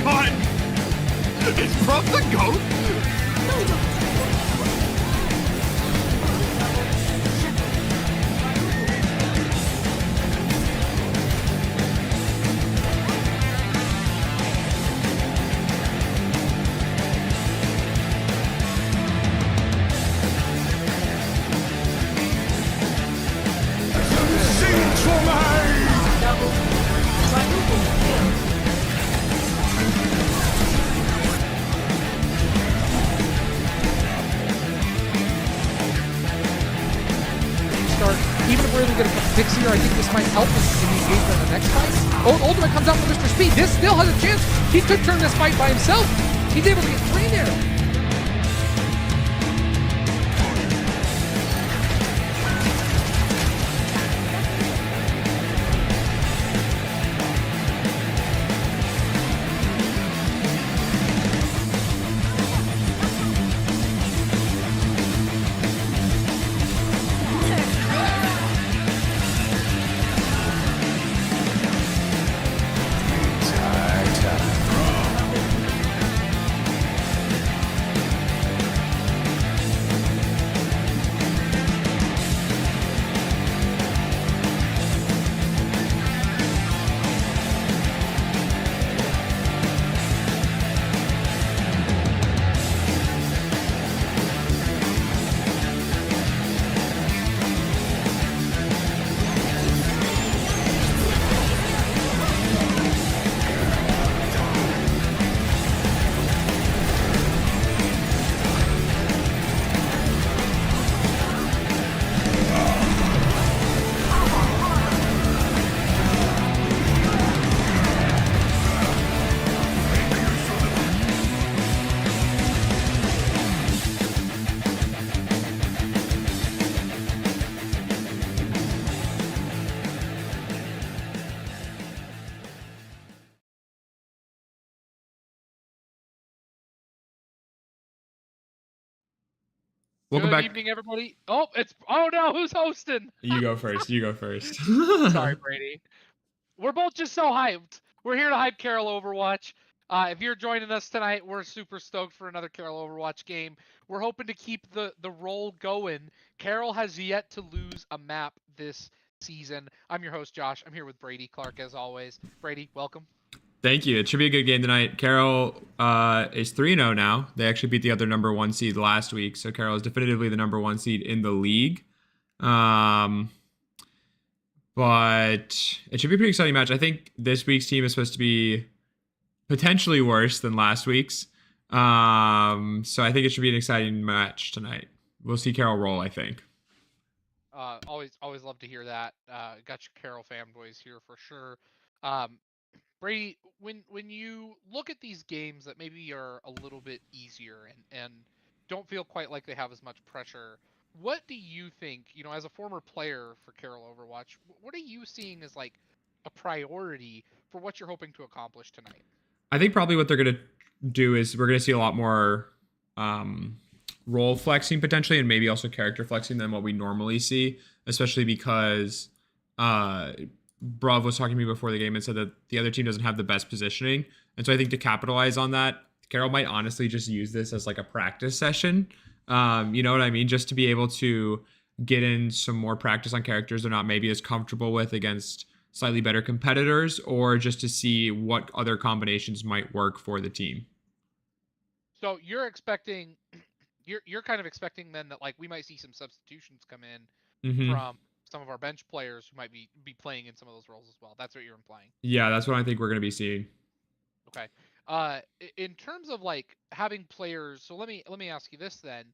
god! Is Bruv the GOAT? Even if we're able to get a picks here, I think this might help us in the engagement in the next fight. Ultimate comes out with Mr. Speed. This still has a chance. He could turn this fight by himself. He's able to get 3 there. Welcome Good back. evening, everybody. Oh no, who's hosting? You go first. You go first. Sorry, Brady. We're both just so hyped. We're here to hype Carol Overwatch. If you're joining us tonight, we're super stoked for another Carol Overwatch game. We're hoping to keep the roll going. Carol has yet to lose a map this season. I'm your host, Josh. I'm here with Brady Clark, as always. Brady, welcome. Thank you. It should be a good game tonight. Carol is 3-0 now. They actually beat the other number 1 seed last week, so Carol is definitively the number 1 seed in the league. But it should be a pretty exciting match. I think this week's team is supposed to be potentially worse than last week's. So I think it should be an exciting match tonight. We'll see Carol roll, I think. Always love to hear that. Got your Carol fanboys here for sure. Brady, when you look at these games that maybe are a little bit easier and don't feel quite like they have as much pressure, what do you think, as a former player for Carol Overwatch, what are you seeing as like a priority for what you're hoping to accomplish tonight? I think probably what they're going to do is we're going to see a lot more role flexing potentially, and maybe also character flexing than what we normally see, especially because Bruv was talking to me before the game and said that the other team doesn't have the best positioning. And so I think to capitalize on that, Carol might honestly just use this as like a practice session. You know what I mean? Just to be able to get in some more practice on characters they're not maybe as comfortable with against slightly better competitors, or just to see what other combinations might work for the team. So you're expecting, you're kind of expecting then that like we might see some substitutions come in from some of our bench players who might be playing in some of those roles as well. That's what you're implying. Yeah, that's what I think we're going to be seeing. Okay. In terms of like having players, so let me ask you this then,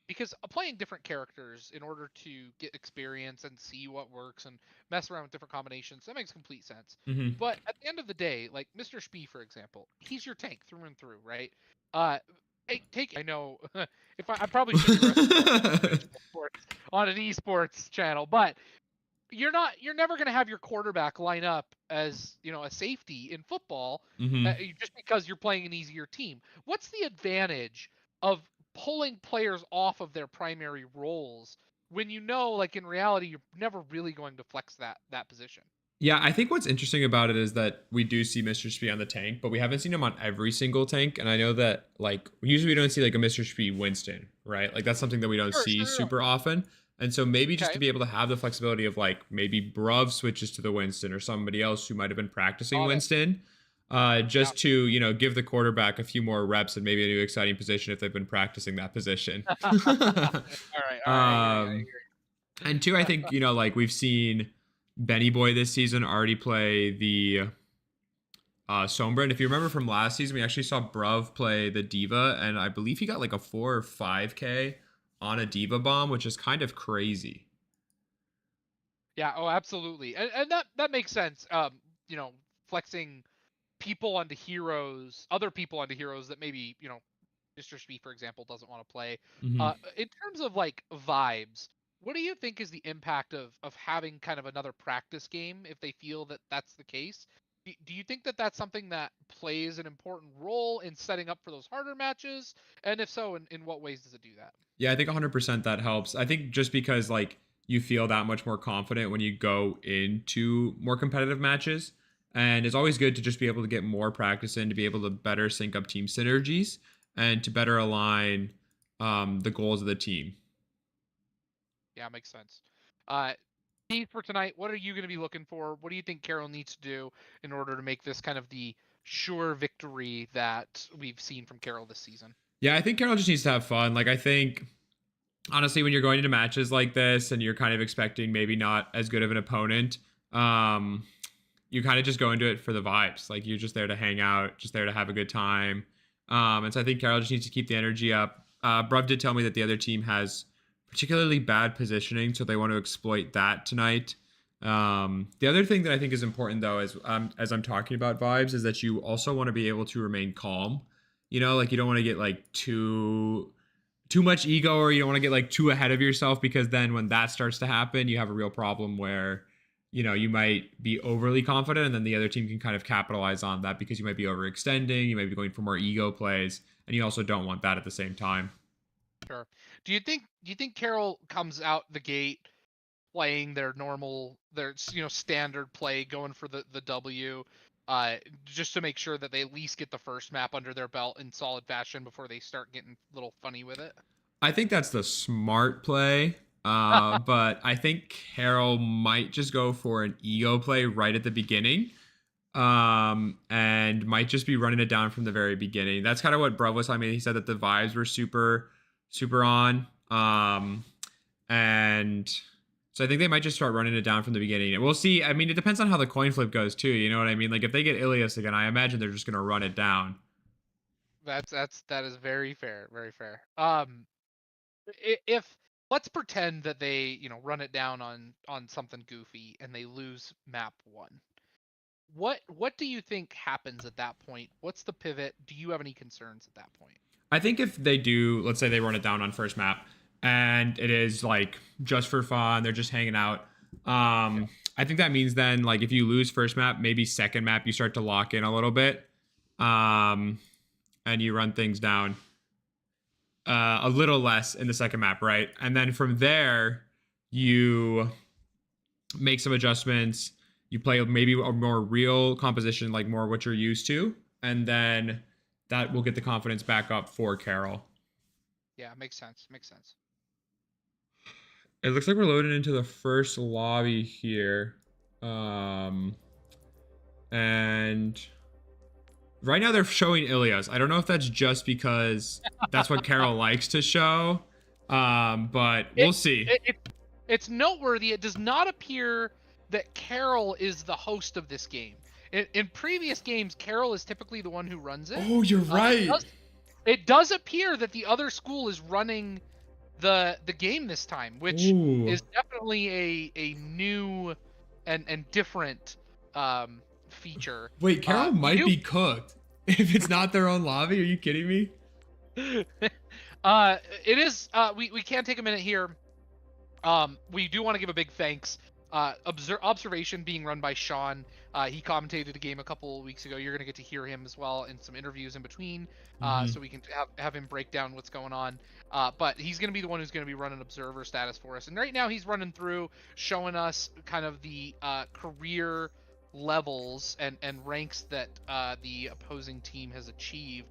because playing different characters in order to get experience and see what works and mess around with different combinations, that makes complete sense. But at the end of the day, like Mr. Spee, for example, he's your tank through and through, right? I know if I probably should be sports on an esports channel, but you're never going to have your quarterback line up as a safety in football just because you're playing an easier team. What's the advantage of pulling players off of their primary roles when like in reality you're never really going to flex that position? Yeah, I think what's interesting about it is that we do see Mr. Spee on the tank, but we haven't seen him on every single tank. And I know that like usually we don't see like a Mr. Spee Winston, right? Like that's something that we don't Sure, see sure, sure. super often. And so maybe just to Okay. be able to have the flexibility of like maybe Bruv switches to the Winston or somebody else who might have been practicing Got it. Winston, Yeah. just to, give the quarterback a few more reps and maybe a new exciting position if they've been practicing that position. All right. All right. I hear you. I um, hear and two, I think, like we've seen Benny Boy this season already play the Sombra. And if you remember from last season, we actually saw Bruv play the Diva, and I believe he got like a 4 or 5K on a Diva bomb, which is kind of crazy. Yeah. Oh, absolutely. And that makes sense. Flexing people onto heroes, other people onto heroes that maybe, Mr. Spee, for example, doesn't want to play. Mhm. In terms of like vibes, what do you think is the impact of having kind of another practice game if they feel that that's the case? Do you think that that's something that plays an important role in setting up for those harder matches? And if so, in what ways does it do that? Yeah, I think 100% that helps. I think just because like you feel that much more confident when you go into more competitive matches. And it's always good to just be able to get more practice in to be able to better sync up team synergies and to better align the goals of the team. Yeah, makes sense. Keith, for tonight, what are you going to be looking for? What do you think Carroll needs to do in order to make this kind of the sure victory that we've seen from Carroll this season? Yeah, I think Carroll just needs to have fun. Like, I think, honestly, when you're going into matches like this and you're kind of expecting maybe not as good of an opponent, you kind of just go into it for the vibes. Like, you're just there to hang out, just there to have a good time. And so I think Carroll just needs to keep the energy up. Bruv did tell me that the other team has particularly bad positioning, so they want to exploit that tonight. The other thing that I think is important, though, is as I'm talking about vibes, is that you also want to be able to remain calm. Like you don't want to get like too much ego, or you don't want to get like too ahead of yourself, because then when that starts to happen, you have a real problem where you might be overly confident, and then the other team can kind of capitalize on that because you might be overextending, you might be going for more ego plays, and you also don't want that at the same time. Sure. Do you think Carroll comes out the gate playing their standard play, going for the W, just to make sure that they at least get the first map under their belt in solid fashion before they start getting a little funny with it? I think that's the smart play. But I think Carroll might just go for an ego play right at the beginning. And might just be running it down from the very beginning. That's kind of what Bruv was telling me. He said that the vibes were super, super on. And so I think they might just start running it down from the beginning. And we'll see. I mean, it depends on how the coin flip goes too. You know what I mean? Like if they get Ilias again, I imagine they're just gonna run it down. That is very fair, very fair. If let's pretend that they run it down on something goofy and they lose map 1. What do you think happens at that point? What's the pivot? Do you have any concerns at that point? I think if they do, let's say they run it down on first map and it is like just for fun, they're just hanging out. I think that means then like if you lose first map, maybe second map, you start to lock in a little bit. And you run things down a little less in the second map, right? And then from there, you make some adjustments. You play maybe a more real composition, like more what you're used to, and then that will get the confidence back up for Carroll. Yeah, makes sense. Makes sense. It looks like we're loading into the first lobby here. And right now they're showing Ilias. I don't know if that's just because that's what Carroll likes to show. But we'll see. It's noteworthy. It does not appear that Carroll is the host of this game. In previous games, Carroll is typically the one who runs it. Oh, you're right. It does appear that the other school is running the game this time, which is definitely a new and different feature. Wait, Carroll might be cooked if it's not their own lobby. Are you kidding me? It is. We can take a minute here. We do want to give a big thanks. Observation being run by Sean. He commentated a game a couple of weeks ago. You're gonna get to hear him as well in some interviews in between, so we can have him break down what's going on. But he's gonna be the one who's gonna be running observer status for us. And right now he's running through, showing us kind of the career levels and ranks that the opposing team has achieved.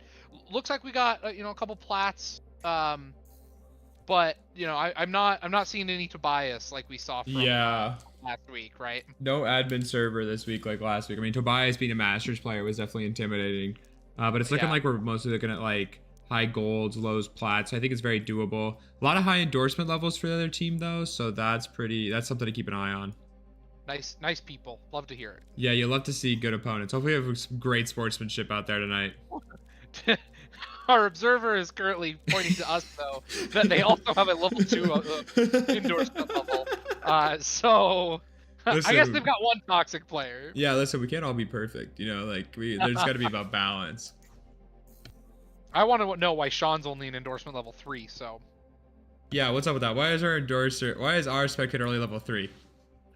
Looks like we got a couple plats, but I'm not seeing any Tobias like we saw from last week, right? No admin server this week like last week. I mean, Tobias being a Masters player was definitely intimidating, but it's looking like we're mostly looking at like high golds, lows, plats. So I think it's very doable. A lot of high endorsement levels for the other team though, so that's something to keep an eye on. Nice people. Love to hear it. Yeah, you'll love to see good opponents. Hopefully we have some great sportsmanship out there tonight. Our observer is currently pointing to us, though, that they also have a level 2 endorsement level. So Listen, I guess they've got one toxic player. Yeah, listen, we can't all be perfect. There's got to be about balance. I want to know why Sean's only an endorsement level 3. So. Yeah, what's up with that? Why is our spectator only level 3?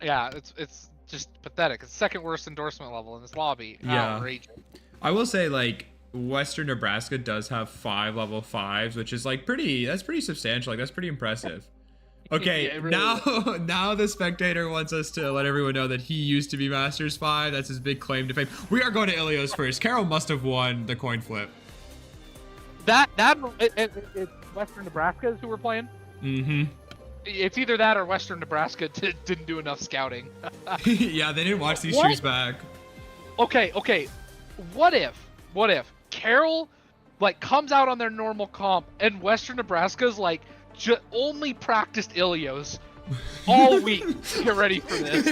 Yeah, it's just pathetic. It's the second worst endorsement level in this lobby. Yeah. Outrageous. I will say, like, Western Nebraska does have 5 level 5s, which is like that's pretty substantial. Like, that's pretty impressive. Okay, Yeah, really now the spectator wants us to let everyone know that he used to be Masters 5. That's his big claim to fame. We are going to Ilios first. Carol must have won the coin flip. It's Western Nebraska is who we're playing. Mm-hmm. It's either that or Western Nebraska didn't do enough scouting. Yeah, they didn't watch these streams back. Okay. What if Carroll comes out on their normal comp and Western Nebraska's only practiced Ilios all week to get ready for this?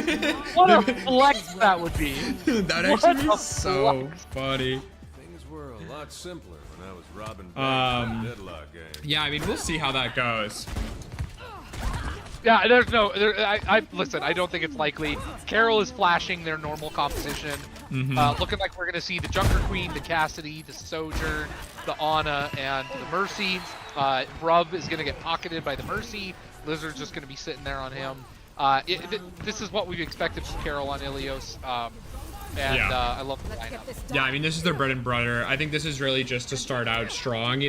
What a flex that would be. That'd actually be so funny. Things were a lot simpler when I was robbing Um, banks in the deadlock game. Yeah, I mean, we'll see how that goes. Yeah, listen, I don't think it's likely. Carroll is flashing their normal composition. Looking like we're going to see the Junker Queen, the Cassidy, the Sojourn, the Ana, and the Mercy. Bruv is going to get pocketed by the Mercy. Lizard's just going to be sitting there on him. This is what we've expected from Carroll on Ilios. I love the lineup. Yeah, I mean, this is their bread and butter. I think this is really just to start out strong,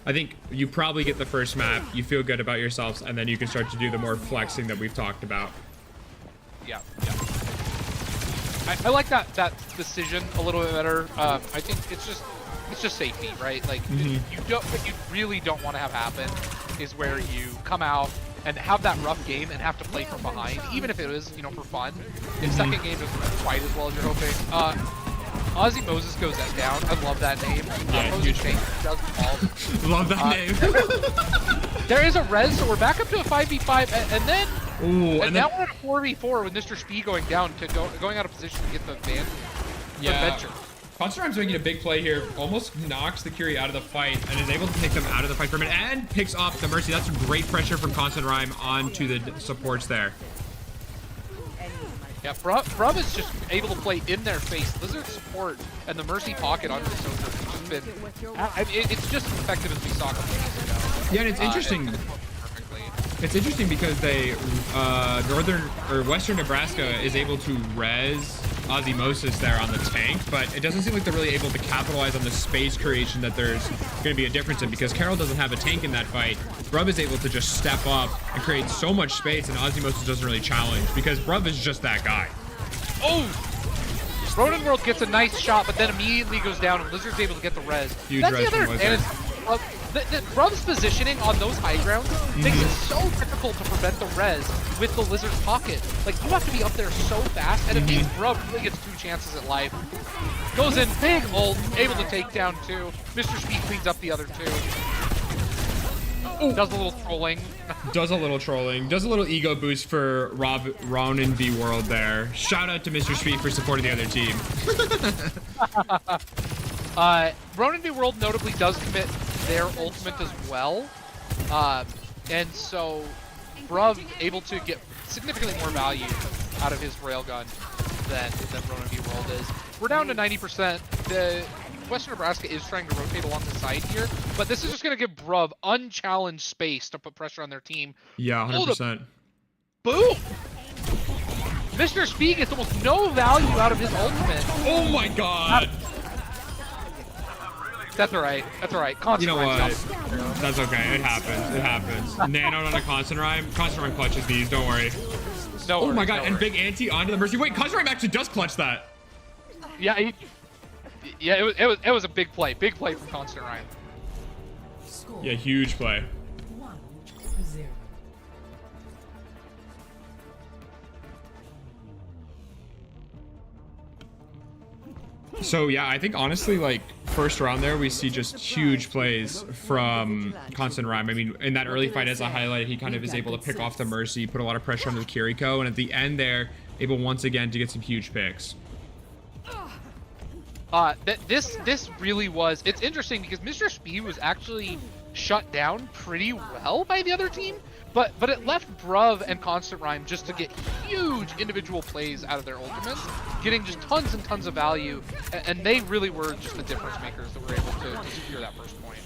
I think you probably get the first map, you feel good about yourselves, and then you can start to do the more flexing that we've talked about. Yeah. I like that decision a little bit better. I think it's just safety, right? What you really don't want to have happen is where you come out and have that rough game and have to play from behind, even if it is, for fun. If second game doesn't go quite as well as you're hoping. Ozzy Moses goes down. I love that name. Yeah, Moses Shane does fall. Love that name. There is a res, so we're back up to a 5v5, and then now we're at a 4v4 with Mr. Speed going down going out of position to get the adventure. Poncerarm's making a big play here, almost knocks the Curie out of the fight and is able to take them out of the fight for a minute and picks off the Mercy. That's great pressure from Constant Rhyme onto the supports there. Yeah, Bruv is just able to play in their face. Lizard support and the Mercy pocket onto the Sojourn has just been... it's just as effective as we saw a couple weeks ago. Yeah, and it's interesting. It's interesting because they, Western Nebraska is able to res Osmosis there on the tank, but it doesn't seem like they're really able to capitalize on the space creation that there's going to be a difference in, because Carroll doesn't have a tank in that fight. Bruv is able to just step up and create so much space, and Osmosis doesn't really challenge because Bruv is just that guy. Oh! Ronin World gets a nice shot, but then immediately goes down, and Lizard's able to get the res. Huge That's res the other from Lizard. advantage. Bruv's positioning on those high grounds makes it so difficult to prevent the res with the Lizard's pocket. You have to be up there so fast, and it means Bruv really gets 2 chances at life. Goes in, big ult, able to take down 2. Mr. Speed cleans up the other 2. Does a little trolling. Does a little ego boost for Ronin V World there. Shout out to Mr. Speed for supporting the other team. Ronin V World notably does commit their ultimate as well. And so Bruv able to get significantly more value out of his railgun than Ronin V World is. We're down to 90%. The Western Nebraska is trying to rotate along the side here, but this is just going to give Bruv unchallenged space to put pressure on their team. Yeah, 100%. Boom! Mr. Speed gets almost no value out of his ultimate. Oh my god. That's alright. That's alright. You Constant know Rhyme what? stuff. That's okay. It happens. It happens. Nano on a Constant Rhyme. Constant Rhyme clutches these. Don't worry. No Oh my worries, god. no And worries. Big Anti onto the Mercy. Wait, Constant Rhyme actually does clutch that. Yeah, it was a big play. Big play from Constant Rhyme. Yeah, huge play. 1-0. So yeah, I think honestly, like first round there, we see just huge plays from Constant Rhyme. I mean, in that early fight, as I highlighted, he kind of is able to pick off the Mercy, put a lot of pressure on the Kiriko, and at the end there, able once again to get some huge picks. This really was. It's interesting because Mr. Speed was actually shut down pretty well by the other team, but it left Bruv and Constant Rhyme just to get huge individual plays out of their ultimates, getting just tons and tons of value, and they really were just the difference makers that were able to secure that first point.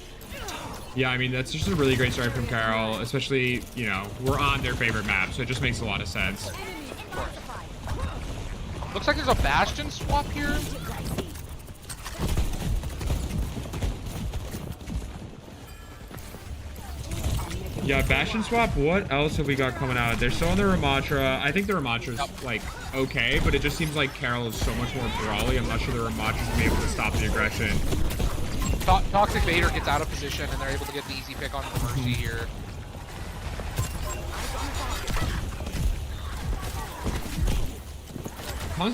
Yeah, I mean, that's just a really great start from Carol, especially, you know, we're on their favorite map, so it just makes a lot of sense. Looks like there's a Bastion swap here. Yeah, Bastion swap, what else have we got coming out? They're still on the Ramatra. I think the Ramatra's, like, okay, but it just seems like Carol is so much more brawly. I'm not sure the Ramatra's gonna be able to stop the aggression. Toxic Vader gets out of position, and they're able to get the easy pick on the Mercy here.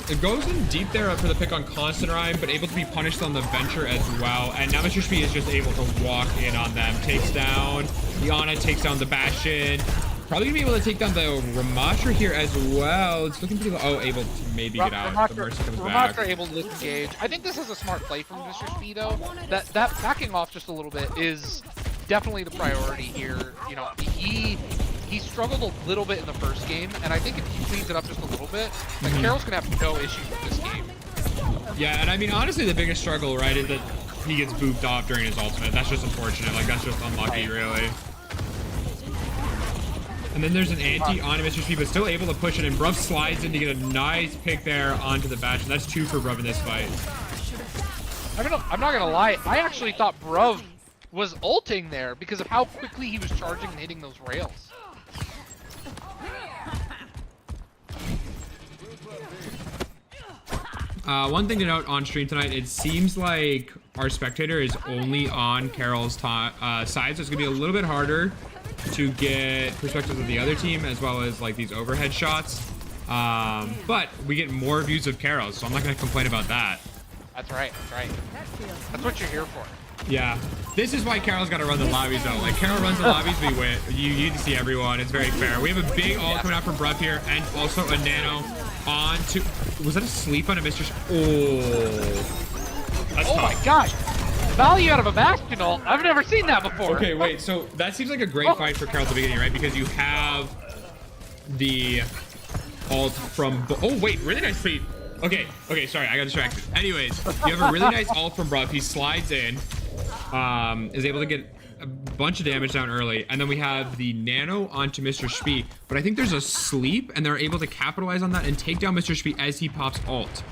It goes in deep there for the pick on Constant Rhyme, but able to be punished on the Venture as well. And now Mr. Speed is just able to walk in on them. Takes down Iana, takes down the Bastion. Probably gonna be able to take down the Ramatra here as well. It's looking pretty low. Oh, able to maybe get out. The Mercy comes back. Ramatra able to disengage. I think this is a smart play from Mr. Speed though. That backing off just a little bit is definitely the priority here. You know, he struggled a little bit in the first game, and I think if he cleans it up just a little bit, then Carol's gonna have no issues with this game. Yeah, and I mean, honestly, the biggest struggle, right, is that he gets booped off during his ultimate. That's just unfortunate. Like, that's just unlucky, really. And then there's an anti on Mr. Speed, but still able to push it, and Bruv slides in to get a nice pick there onto the Bastion. That's 2 for Bruv in this fight. I'm not gonna lie, I actually thought Bruv was ulting there because of how quickly he was charging and hitting those rails. One thing to note on stream tonight, it seems like our spectator is only on Carol's side, so it's gonna be a little bit harder to get perspectives of the other team as well as like these overhead shots. But we get more views of Carol, so I'm not gonna complain about that. That's right, that's right. That's what you're here for. Yeah, this is why Carol's got to run the lobbies though. Like Carol runs the lobbies, we win. You see everyone. It's very fair. We have a big ult coming out from Bruv here, and also a nano on to. Was that a sleep on a Mr. Oh, that's Oh tough. my gosh! Value out of a Bastion ult. I've never seen that before. Okay, wait. So that seems like a great fight for Carol at the beginning, right? Because you have the ult from. Oh wait, really nice feat. Okay, sorry, I got distracted. Anyways, you have a really nice ult from Bruv. He slides in, is able to get a bunch of damage down early, and then we have the nano onto Mr. Speed. But I think there's a sleep, and they're able to capitalize on that and take down Mr. Speed as he pops ult.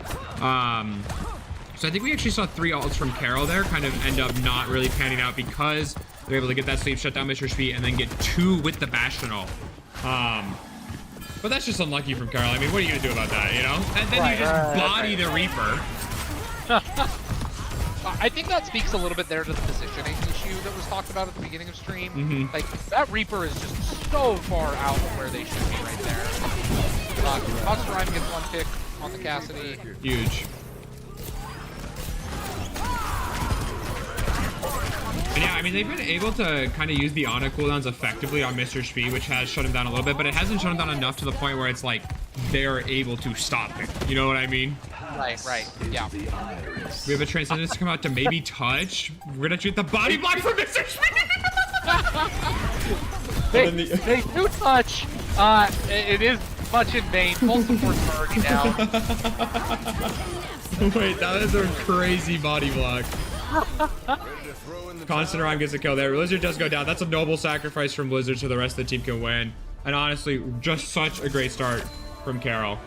So I think we actually saw 3 ults from Carol there kind of end up not really panning out because they're able to get that sleep, shut down Mr. Speed, and then get 2 with the Bastion ult. But that's just unlucky from Carol. I mean, what are you gonna do about that, you know? And then you just body the Reaper. I think that speaks a little bit there to the positioning issue that was talked about at the beginning of stream. Like, that Reaper is just so far out of where they should be right there. Constant Rhyme gets 1 pick on the Cassidy. Huge. And yeah, I mean, they've been able to kind of use the Ana cooldowns effectively on Mr. Speed, which has shut him down a little bit, but it hasn't shut him down enough to the point where it's like they're able to stop him. You know what I mean? Right, yeah. We have a Transcendence to come out to maybe touch. We're gonna shoot the body block from Mr. Speed! They do touch. It is much in vain. Full support's already down. Wait, that is a crazy body block. Constant Rhyme gets a kill there. Blizzard does go down. That's a noble sacrifice from Blizzard so the rest of the team can win. And honestly, just such a great start from Carol.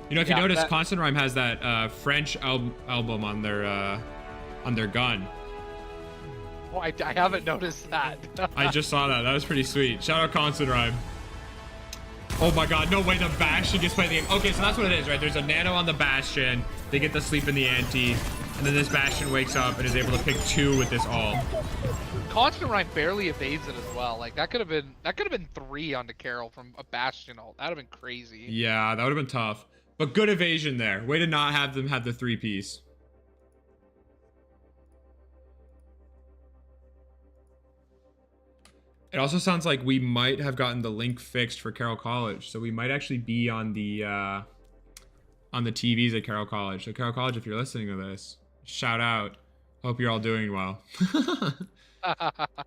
You know, if Yeah, you notice, that- Constant Rhyme has that French album on their gun. Oh, I haven't noticed that. I just saw that. That was pretty sweet. Shout out Constant Rhyme. Oh my god, no way, the Bastion gets played in the game. Okay, so that's what it is, right? There's a nano on the Bastion. They get to sleep in the ante. And then this Bastion wakes up and is able to pick 2 with this all. Constant Rhyme barely evades it as well. Like that could have been 3 onto Carol from a Bastion ult. That'd have been crazy. Yeah, that would have been tough. But good evasion there. Way to not have them have the 3-piece. It also sounds like we might have gotten the link fixed for Carroll College, so we might actually be on the TVs at Carroll College. So Carroll College, if you're listening to this, shout out. Hope you're all doing well.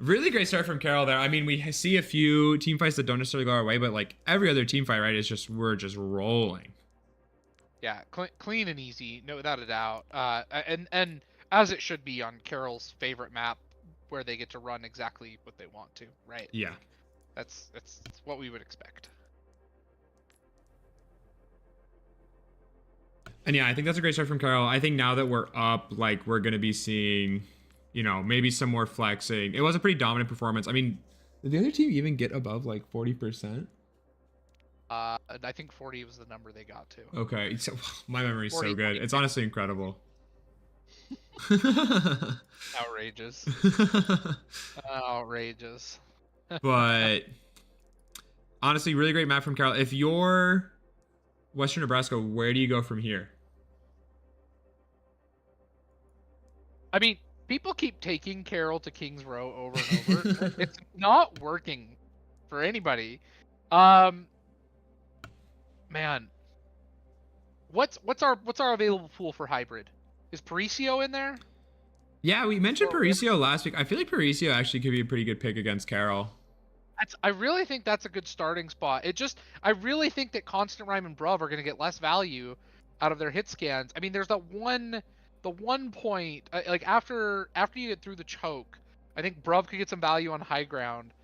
Really great start from Carroll there. I mean, we see a few team fights that don't necessarily go our way, but like every other team fight, right, is just we're just rolling. Yeah, clean and easy, no, without a doubt. And as it should be on Carol's favorite map, where they get to run exactly what they want to, right? Yeah. That's what we would expect. And yeah, I think that's a great start from Carroll. I think now that we're up, like we're gonna be seeing, you know, maybe some more flexing. It was a pretty dominant performance. I mean, did the other team even get above like 40%? And I think 40 was the number they got to. Okay, so, my memory's so 40, good. It's honestly incredible. Outrageous. Outrageous. But honestly, really great map from Carroll. If you're Western Nebraska, where do you go from here? I mean, people keep taking Carroll to Kings Row over and over. It's not working for anybody. Man, what's our available pool for hybrid? Is Paricio in there? Yeah, we mentioned Paricio last week. I feel like Paricio actually could be a pretty good pick against Carroll. I really think that's a good starting spot. I really think that Constant Rhyme and Bruv are going to get less value out of their hit scans. I mean, there's the one point, like after you get through the choke, I think Bruv could get some value on high ground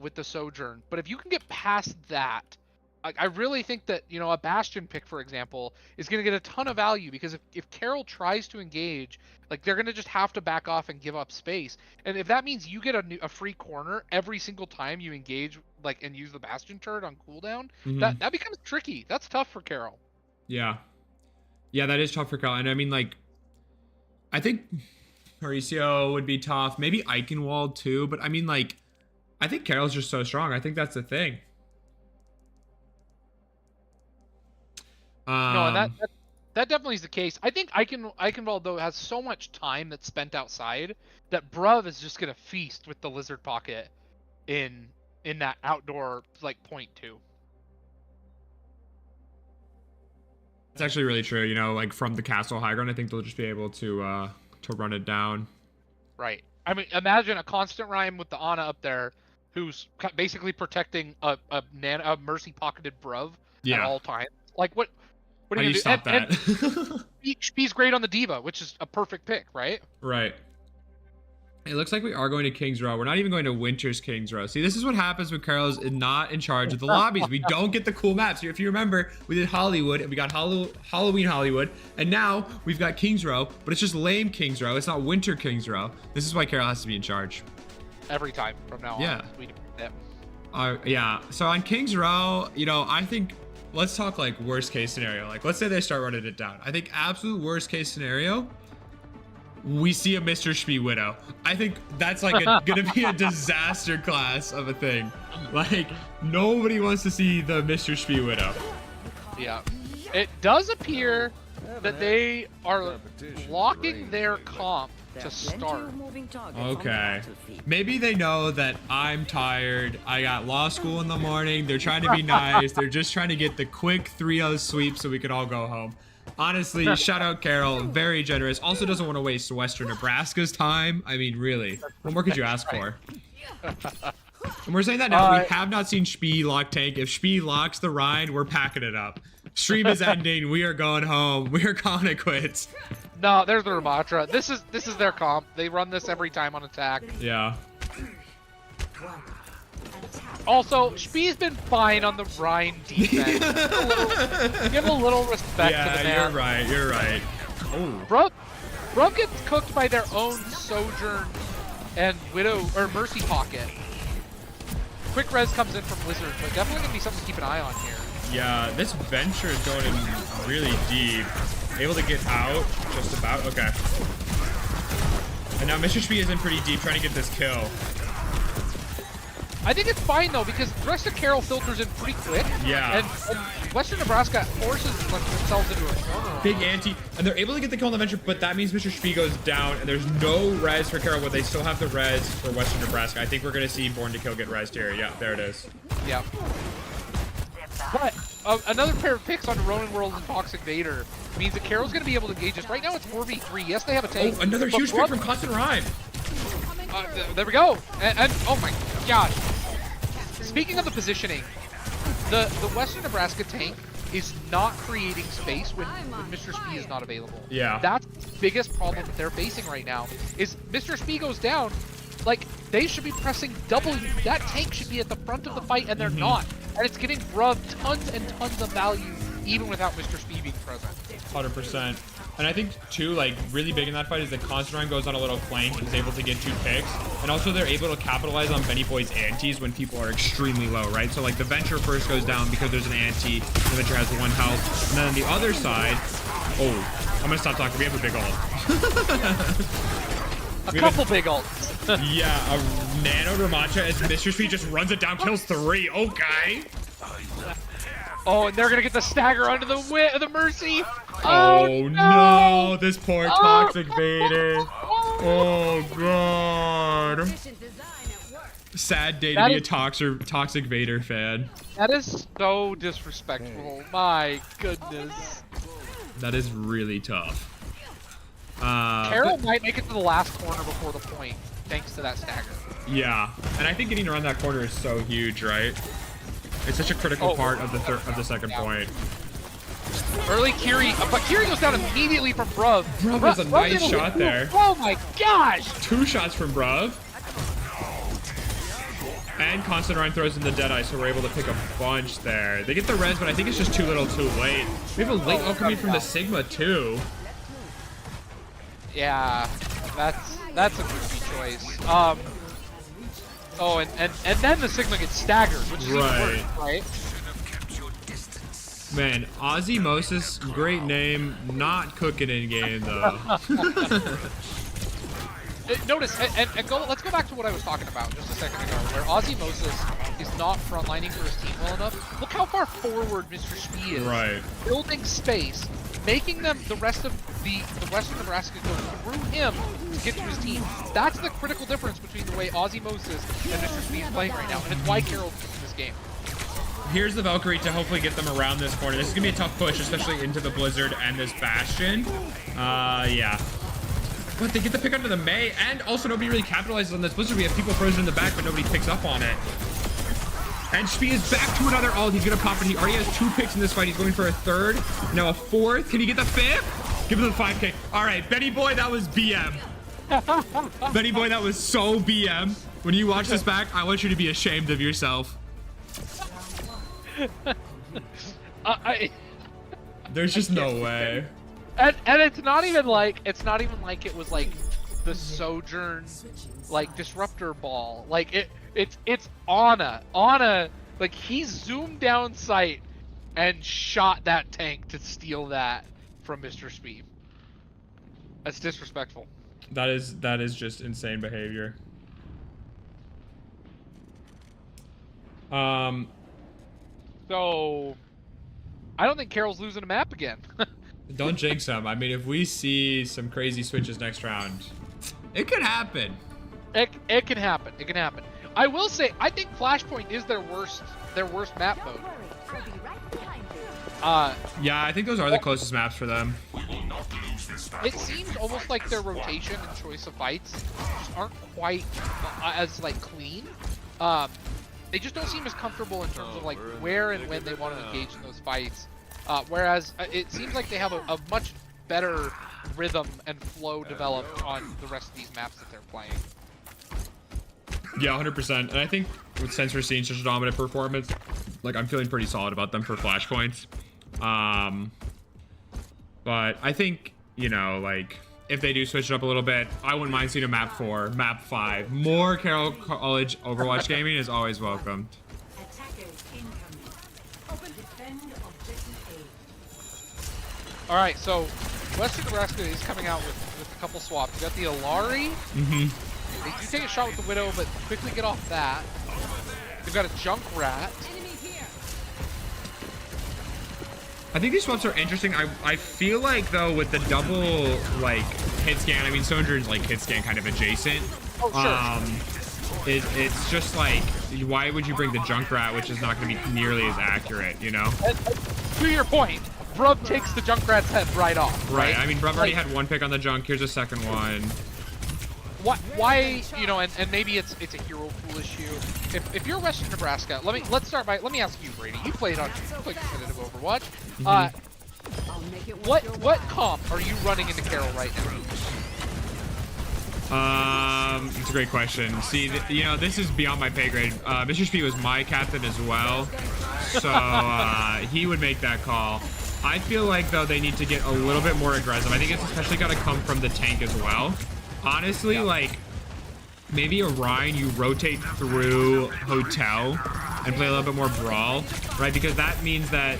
with the Sojourn. But if you can get past that, I really think that, you know, a Bastion pick, for example, is going to get a ton of value, because if Carroll tries to engage, like, they're going to just have to back off and give up space. And if that means you get a free corner every single time you engage, like, and use the Bastion turret on cooldown, that becomes tricky. That's tough for Carroll. Yeah. Yeah, that is tough for Carroll. And I mean, like, I think Paricio would be tough. Maybe Eichenwald too. But I mean, like, I think Carroll's just so strong. I think that's the thing. No, and that definitely is the case. I think Eichenwald, though, has so much time that's spent outside that Bruv is just gonna feast with the Lizard Pocket in that outdoor, like, point 2. It's actually really true. You know, like from the castle high ground, I think they'll just be able to run it down. Right. I mean, imagine a Constant Rhyme with the Ana up there, who's basically protecting a Mercy pocketed Bruv at all times. Like, what How are do you you gonna stop do? that? He's great on the Diva, which is a perfect pick, right? Right. It looks like we are going to Kings Row. We're not even going to Winter's Kings Row. See, this is what happens when Carol's not in charge of the lobbies. We don't get the cool maps. If you remember, we did Hollywood, and we got Halloween Hollywood, and now we've got Kings Row, but it's just lame Kings Row. It's not Winter Kings Row. This is why Carol has to be in charge. Every time from now on. Yeah. We do that. Yeah. So on Kings Row, you know, I think let's talk like worst case scenario. Like, let's say they start running it down. I think absolute worst case scenario, we see a Mr. Spee Widow. I think that's like gonna be a disaster class of a thing. Like, nobody wants to see the Mr. Spee Widow. Yeah. It does appear that they are locking their comp to start. Okay. Maybe they know that I'm tired. I got law school in the morning. They're trying to be nice. They're just trying to get the quick 3-0 sweep so we can all go home. Honestly, shout out Carol. Very generous. Also doesn't want to waste Western Nebraska's time. I mean, really. What more could you ask for? And we're saying that now. We have not seen Spee lock tank. If Spee locks the Rhine, we're packing it up. Stream is ending. We are going home. We are calling it quits. No, there's the Ramatra. This is their comp. They run this every time on attack. Yeah. Also, Spee's been fine on the Rhine defense. Give a little respect to the man. You're right. Oh. Bruv gets cooked by their own Sojourn and Widow or Mercy Pocket. Quick res comes in from Blizzard, but definitely gonna be something to keep an eye on here. Yeah, this Venture is going in really deep. Able to get out, just about. Okay. And now Mr. Spee is in pretty deep, trying to get this kill. I think it's fine though, because the rest of Carroll filters in pretty quick. Yeah. And Western Nebraska forces themselves into a corner. Big ante, and they're able to get the kill on the Venture, but that means Mr. Spee goes down, and there's no res for Carroll, but they still have the res for Western Nebraska. I think we're going to see Born to Kill get resed here. Yeah, there it is. Yeah. But another pair of picks on Ronin World and Toxic Vader means that Carroll's going to be able to engage us. Right now it's 4v3. Yes, they have a tank. Oh, another huge pick from Constant Rhyme. There we go. And oh my gosh. Speaking of the positioning, the Western Nebraska tank is not creating space when Mr. Spee is not available. Yeah. That's the biggest problem that they're facing right now. Is Mr. Spee goes down, like they should be pressing W. That tank should be at the front of the fight, and they're not. And it's getting Bruv tons and tons of value even without Mr. Spee being present. 100%. And I think, too, like, really big in that fight is that Constantine goes on a little flank and is able to get 2 picks. And also they're able to capitalize on Benny Boy's antes when people are extremely low, right? So, like, the Venture first goes down because there's an ante. The Venture has 1 health. And then on the other side... Oh, I'm going to stop talking. We have a big ult. A couple big ults. Yeah, a Nano Ramacha as Mr. Spee just runs it down, kills 3. Okay. Oh, and they're going to get the stagger onto the Mercy. Oh no! This poor Toxic Vader. Oh god. Sad day to be a Toxic Vader fan. That is so disrespectful. My goodness. That is really tough. Carroll might make it to the last corner before the point, thanks to that stagger. Yeah, and I think getting around that corner is so huge, right? It's such a critical part of the second point. Early Kiri, but Kiri goes down immediately from Bruv. Bruv has a nice shot there. Oh my gosh! 2 shots from Bruv. And Constantine throws in the Deadeye, so we're able to pick a bunch there. They get the res, but I think it's just too little too late. We have a late ult coming from the Sigma, too. Yeah, that's a goofy choice. Oh, and then the Sigma gets staggered, which is even worse, right? Man, Osmosis, great name, not cooking in game though. Notice, let's go back to what I was talking about just a second ago, where Osmosis is not frontlining for his team well enough. Look how far forward Mr. Spee is. Right. Building space, making them the rest of the Western Nebraska go through him to get to his team. That's the critical difference between the way Osmosis and Mr. Spee is playing right now, and it's why Carroll's in this game. Here's the Valkyrie to hopefully get them around this corner. This is gonna be a tough push, especially into the Blizzard and this Bastion. Yeah. But they get the pick under the Mei, and also nobody really capitalizes on this Blizzard. We have people frozen in the back, but nobody picks up on it. And Spee is back to another ult. He's gonna pop it. He already has 2 picks in this fight. He's going for a 3rd. Now a 4th. Can he get the 5th? Give him the 5K. All right, Benny Boy, that was BM. Benny Boy, that was so BM. When you watch this back, I want you to be ashamed of yourself. There's just no way. And it's not even like it was like the Sojourn like disruptor ball. Like it's Ana. Like he zoomed down sight and shot that tank to steal that from Mr. Spee. That's disrespectful. That is just insane behavior. So I don't think Carroll's losing a map again. Don't jinx him. I mean, if we see some crazy switches next round, it could happen. It can happen. It can happen. I will say, I think Flashpoint is their worst map mode. Yeah, I think those are the closest maps for them. It seems almost like their rotation and choice of fights just aren't quite as like clean. They just don't seem as comfortable in terms of like where and when they want to engage in those fights. Whereas it seems like they have a much better rhythm and flow developed on the rest of these maps that they're playing. Yeah, 100%. And I think since we're seeing such a dominant performance, like I'm feeling pretty solid about them for flashpoints. But I think, you know, like if they do switch it up a little bit, I wouldn't mind seeing a map 4, map 5. More Carroll College Overwatch gaming is always welcomed. Attackers incoming. Defend objective All right, so Western Nebraska is coming out with a couple swaps. You got the Alari. They do take a shot with the Widow, but quickly get off that. They've got a Junkrat. I think these swaps are interesting. I feel like though with the double like hit scan, I mean Sojourn's like hit scan kind of adjacent. Oh, sure. It's just like why would you bring the Junkrat, which is not going to be nearly as accurate, you know? And to your point, Brub takes the Junkrat's head right off. Right. I mean, Brub already Like, had one pick on the Junk. Here's a second one. why you know, and maybe it's a hero pool issue. If you're Western Nebraska, let me ask you, Brady. You played competitive Overwatch. What comp are you running into Carroll right now? It's a great question. See, you know, this is beyond my pay grade. Mr. Speed was my captain as well, so he would make that call. I feel like though they need to get a little bit more aggressive. I think it's especially got to come from the tank as well. Honestly, like maybe Orion, you rotate through Hotel and play a little bit more Brawl, right? Because that means that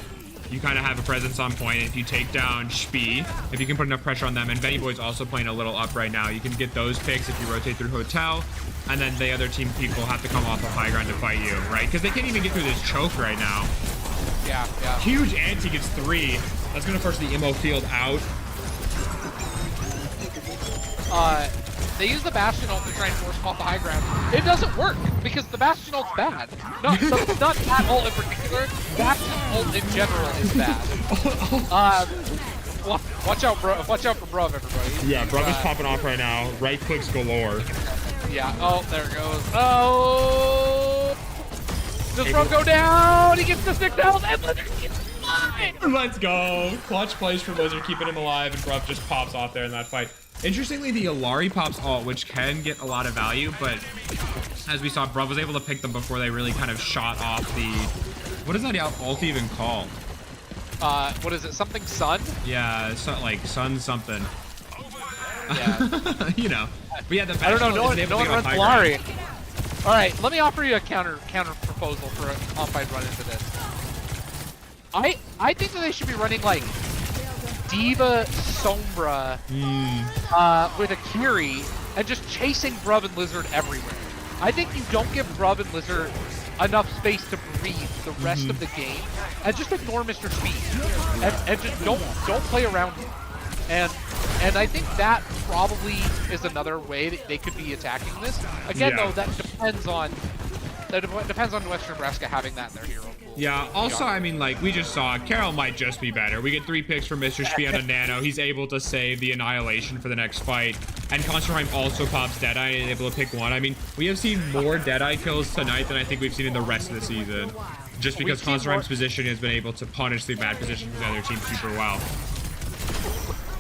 you kind of have a presence on point. If you take down Spee, if you can put enough pressure on them, and Benny Boy's also playing a little up right now, you can get those picks if you rotate through Hotel, and then the other team people have to come off of high ground to fight you, right? Because they can't even get through this choke right now. Yeah. Huge anti gets 3. That's gonna force the Immo field out. They use the Bastion ult to try and force them off the high ground. It doesn't work because the Bastion ult's bad. Not that ult in particular. Bastion ult in general is bad. Watch out, bro. Watch out for Bruv, everybody. Yeah, Bruv is popping off right now. Right clicks galore. Yeah. Oh, there it goes. Oh. Does Bruv go down? He gets the 6 health and Blizzard gets fine. Let's go. Clutch plays for Blizzard, keeping him alive, and Bruv just pops off there in that fight. Interestingly, the Alari pops ult, which can get a lot of value, but as we saw, Bruv was able to pick them before they really kind of shot off the... What is that ult even called? What is it? Something Sun? Yeah, so, like Sun something. Yeah. You know. But yeah, the I don't know. No Bastion one ult is able to runs get off high ground. Lari. All right, let me offer you a counter proposal for an on-fight run into this. I think that they should be running like Diva Sombra with a Kiri and just chasing Bruv and Lizard everywhere. I think you don't give Bruv and Lizard enough space to breathe the rest of the game, and just ignore Mr. Speed and just don't play around him. And I think that probably is another way that they could be attacking this. Again, Yeah. though, that depends on Western Nebraska having that in their hero pool. Yeah, also, I mean, like, we just saw, Carroll might just be better. We get 3 picks from Mr. Spee on a Nano. He's able to save the Annihilation for the next fight. And Consterheim also pops Deadeye and is able to pick 1. I mean, we have seen more Deadeye kills tonight than I think we've seen in the rest of the season. Just because Consterheim's position has been able to punish the bad position for the other team super well.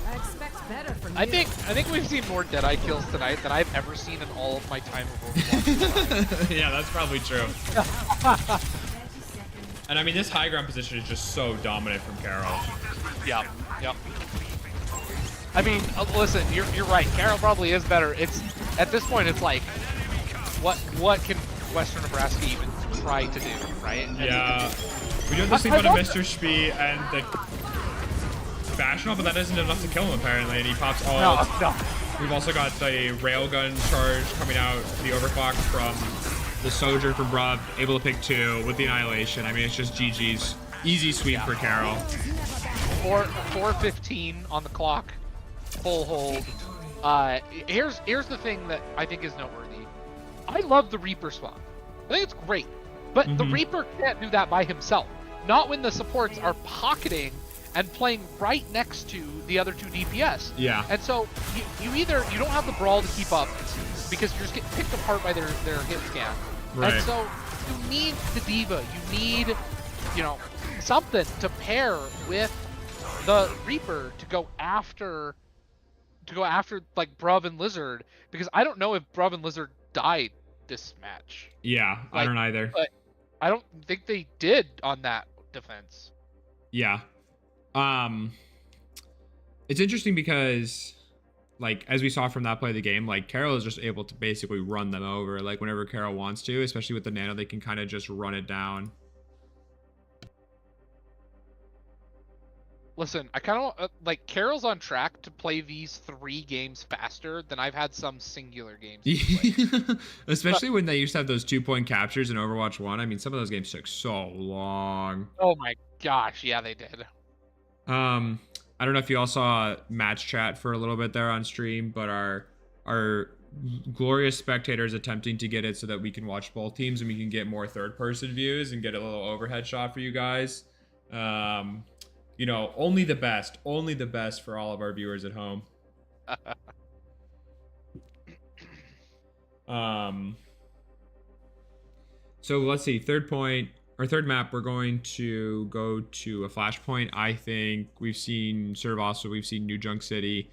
I expect better from I you. think we've seen more Deadeye kills tonight than I've ever seen in all of my time of Overwatch. Yeah, that's probably true. And I mean, this high ground position is just so dominant from Carroll. Yep. I mean, listen, you're right. Carroll probably is better. It's at this point, it's like, what can Western Nebraska even try to do, right? Yeah. We do have this thing about a Mr. Spee and the Bastion, but that isn't enough to kill him apparently, and he pops all. No. We've also got the railgun charge coming out, the overclock from the Soldier from Bruv, able to pick 2 with the Annihilation. I mean, it's just GG's. Easy sweep for Carroll. 4:15 on the clock, full hold. Here's the thing that I think is noteworthy. I love the Reaper spawn. I think it's great, but the Reaper can't do that by himself. Not when the supports are pocketing and playing right next to the other 2 DPS. Yeah. And so you don't have the Brawl to keep up because you're just getting picked apart by their hit scan. Right. And so you need the Diva. You need, something to pair with the Reaper to go after like Bruv and Lizard, because I don't know if Bruv and Lizard died this match. Yeah, I don't either. But I don't think they did on that defense. Yeah. It's interesting because, like, as we saw from that play of the game, like, Carol is just able to basically run them over, like, whenever Carol wants to, especially with the nano, they can kind of just run it down. Listen, I kind of like Carol's on track to play these 3 games faster than I've had some singular games to play. Especially when they used to have those 2-point captures in Overwatch 1. I mean, some of those games took so long. Oh my gosh, yeah, they did. I don't know if you all saw match chat for a little bit there on stream, but our glorious spectators attempting to get it so that we can watch both teams and we can get more third-person views and get a little overhead shot for you guys. You know, only the best for all of our viewers at home. So let's see, third map, we're going to go to a flashpoint. I think we've seen we've seen New Junk City.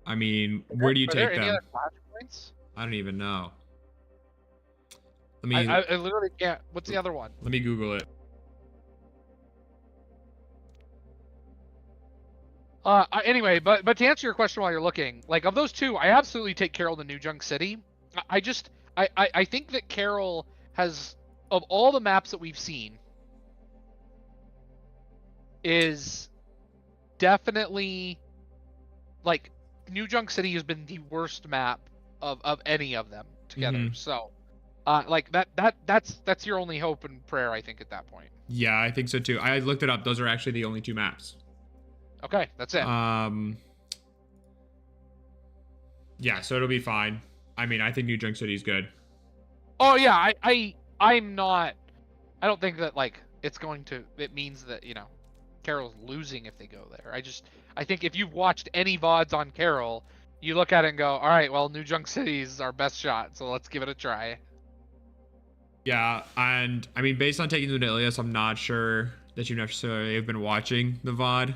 I mean, where do you take them? Any other flashpoints? I don't even know. I literally can't. What's the other one? Let me Google it. Anyway, but to answer your question while you're looking, like of those 2, I absolutely take Carol to New Junk City. I think that Carol has, of all the maps that we've seen, is definitely, like, New Junk City has been the worst map of any of them together. Mm-hmm. So, like that's your only hope and prayer, I think, at that point. Yeah, I think so too. I looked it up. Those are actually the only 2 maps. Okay, that's it. Yeah, so it'll be fine. I mean, I think New Junk City is good. Oh yeah, I'm not. I don't think that like it means that, you know, Carol's losing if they go there. I think if you've watched any VODs on Carol, you look at it and go, all right, well, New Junk City is our best shot, so let's give it a try. Yeah, and I mean, based on taking them to Ilias, I'm not sure that you necessarily have been watching the VOD.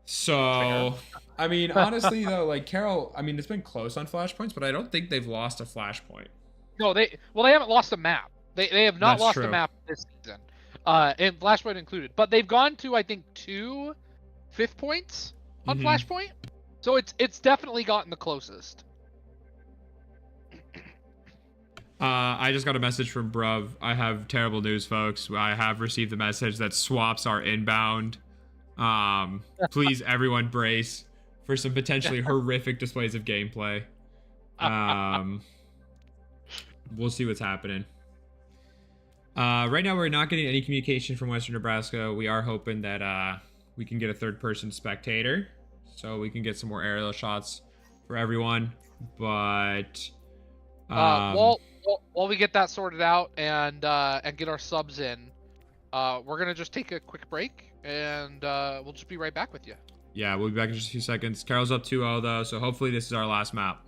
So, I mean, honestly though, like Carol, I mean, it's been close on flashpoints, but I don't think they've lost a flashpoint. No, they haven't lost a map. They have not That's lost true. a map this season, and Flashpoint included. But they've gone to, I think, 2 fifth points on Mhm. Flashpoint, so it's definitely gotten the closest. I just got a message from Bruv. I have terrible news, folks. I have received the message that swaps are inbound. Please, everyone, brace for some potentially horrific displays of gameplay. We'll see what's happening. Right now, we're not getting any communication from Western Nebraska. We are hoping that we can get a third-person spectator, so we can get some more aerial shots for everyone. But While we get that sorted out and get our subs in, we're gonna just take a quick break and we'll just be right back with you. yeah, we'll be back in just a few seconds. Carol's up 2-0 though, so hopefully this is our last map.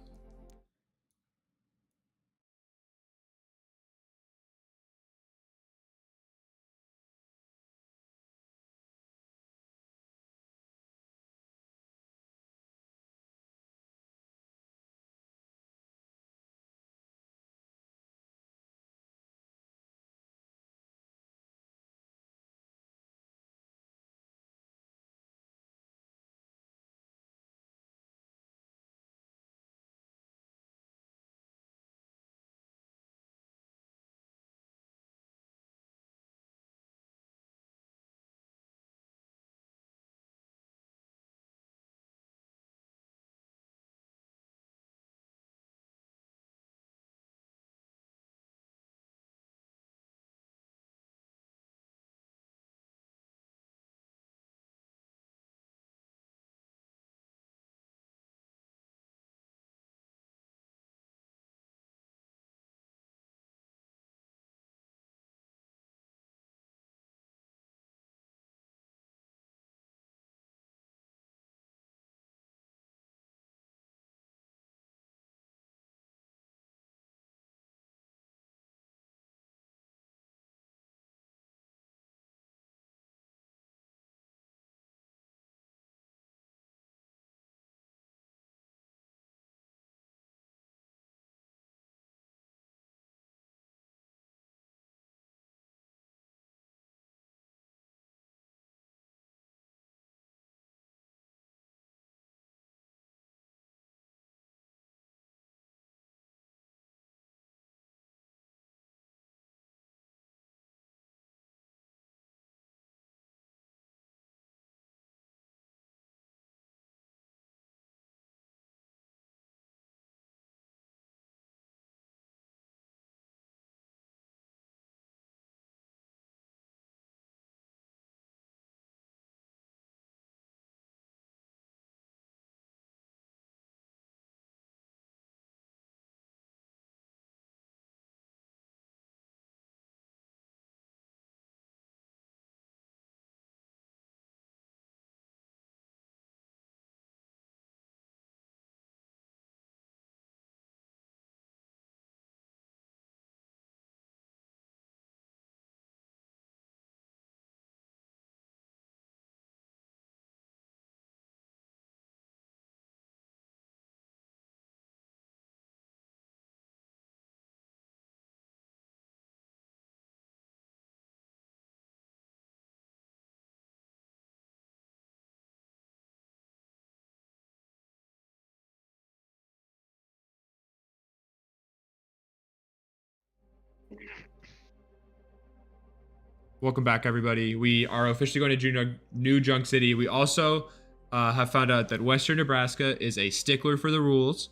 Welcome back, everybody. We are officially going to New Junk City. We also have found out that Western Nebraska is a stickler for the rules,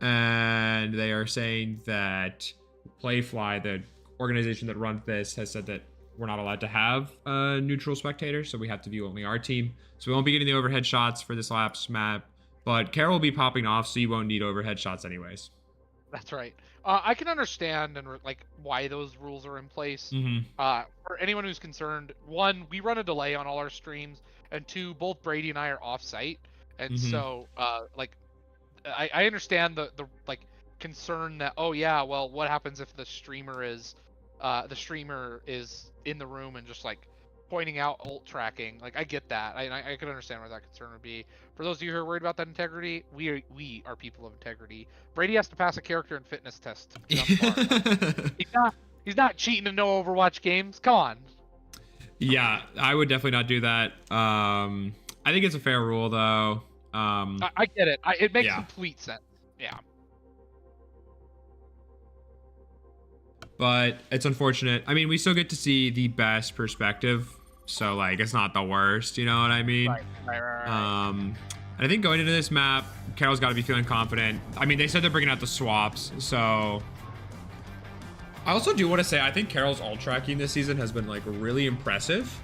and they are saying that Playfly, the organization that runs this, has said that we're not allowed to have neutral spectators, so we have to view only our team. So we won't be getting the overhead shots for this laps map, but Carol will be popping off, so you won't need overhead shots anyways. That's right. I can understand and like why those rules are in place. For anyone who's concerned, one, we run a delay on all our streams, and two, both Brady and I are off site, and so like I understand the like concern that, oh yeah, well, what happens if the streamer is in the room and just like pointing out ult tracking? Like, I get that. I can understand where that concern would be. For those of you who are worried about that integrity, we are people of integrity. Brady has to pass a character and fitness test to jump far. He's not cheating to know Overwatch games. Come on. Yeah, I would definitely not do that. I think it's a fair rule, though. I get it. It makes complete sense. Yeah. But it's unfortunate. I mean, we still get to see the best perspective, so like it's not the worst, you know what I mean? Right. And I think going into this map, Carol's got to be feeling confident. I mean, they said they're bringing out the swaps, so I also do want to say I think Carol's ult tracking this season has been like really impressive.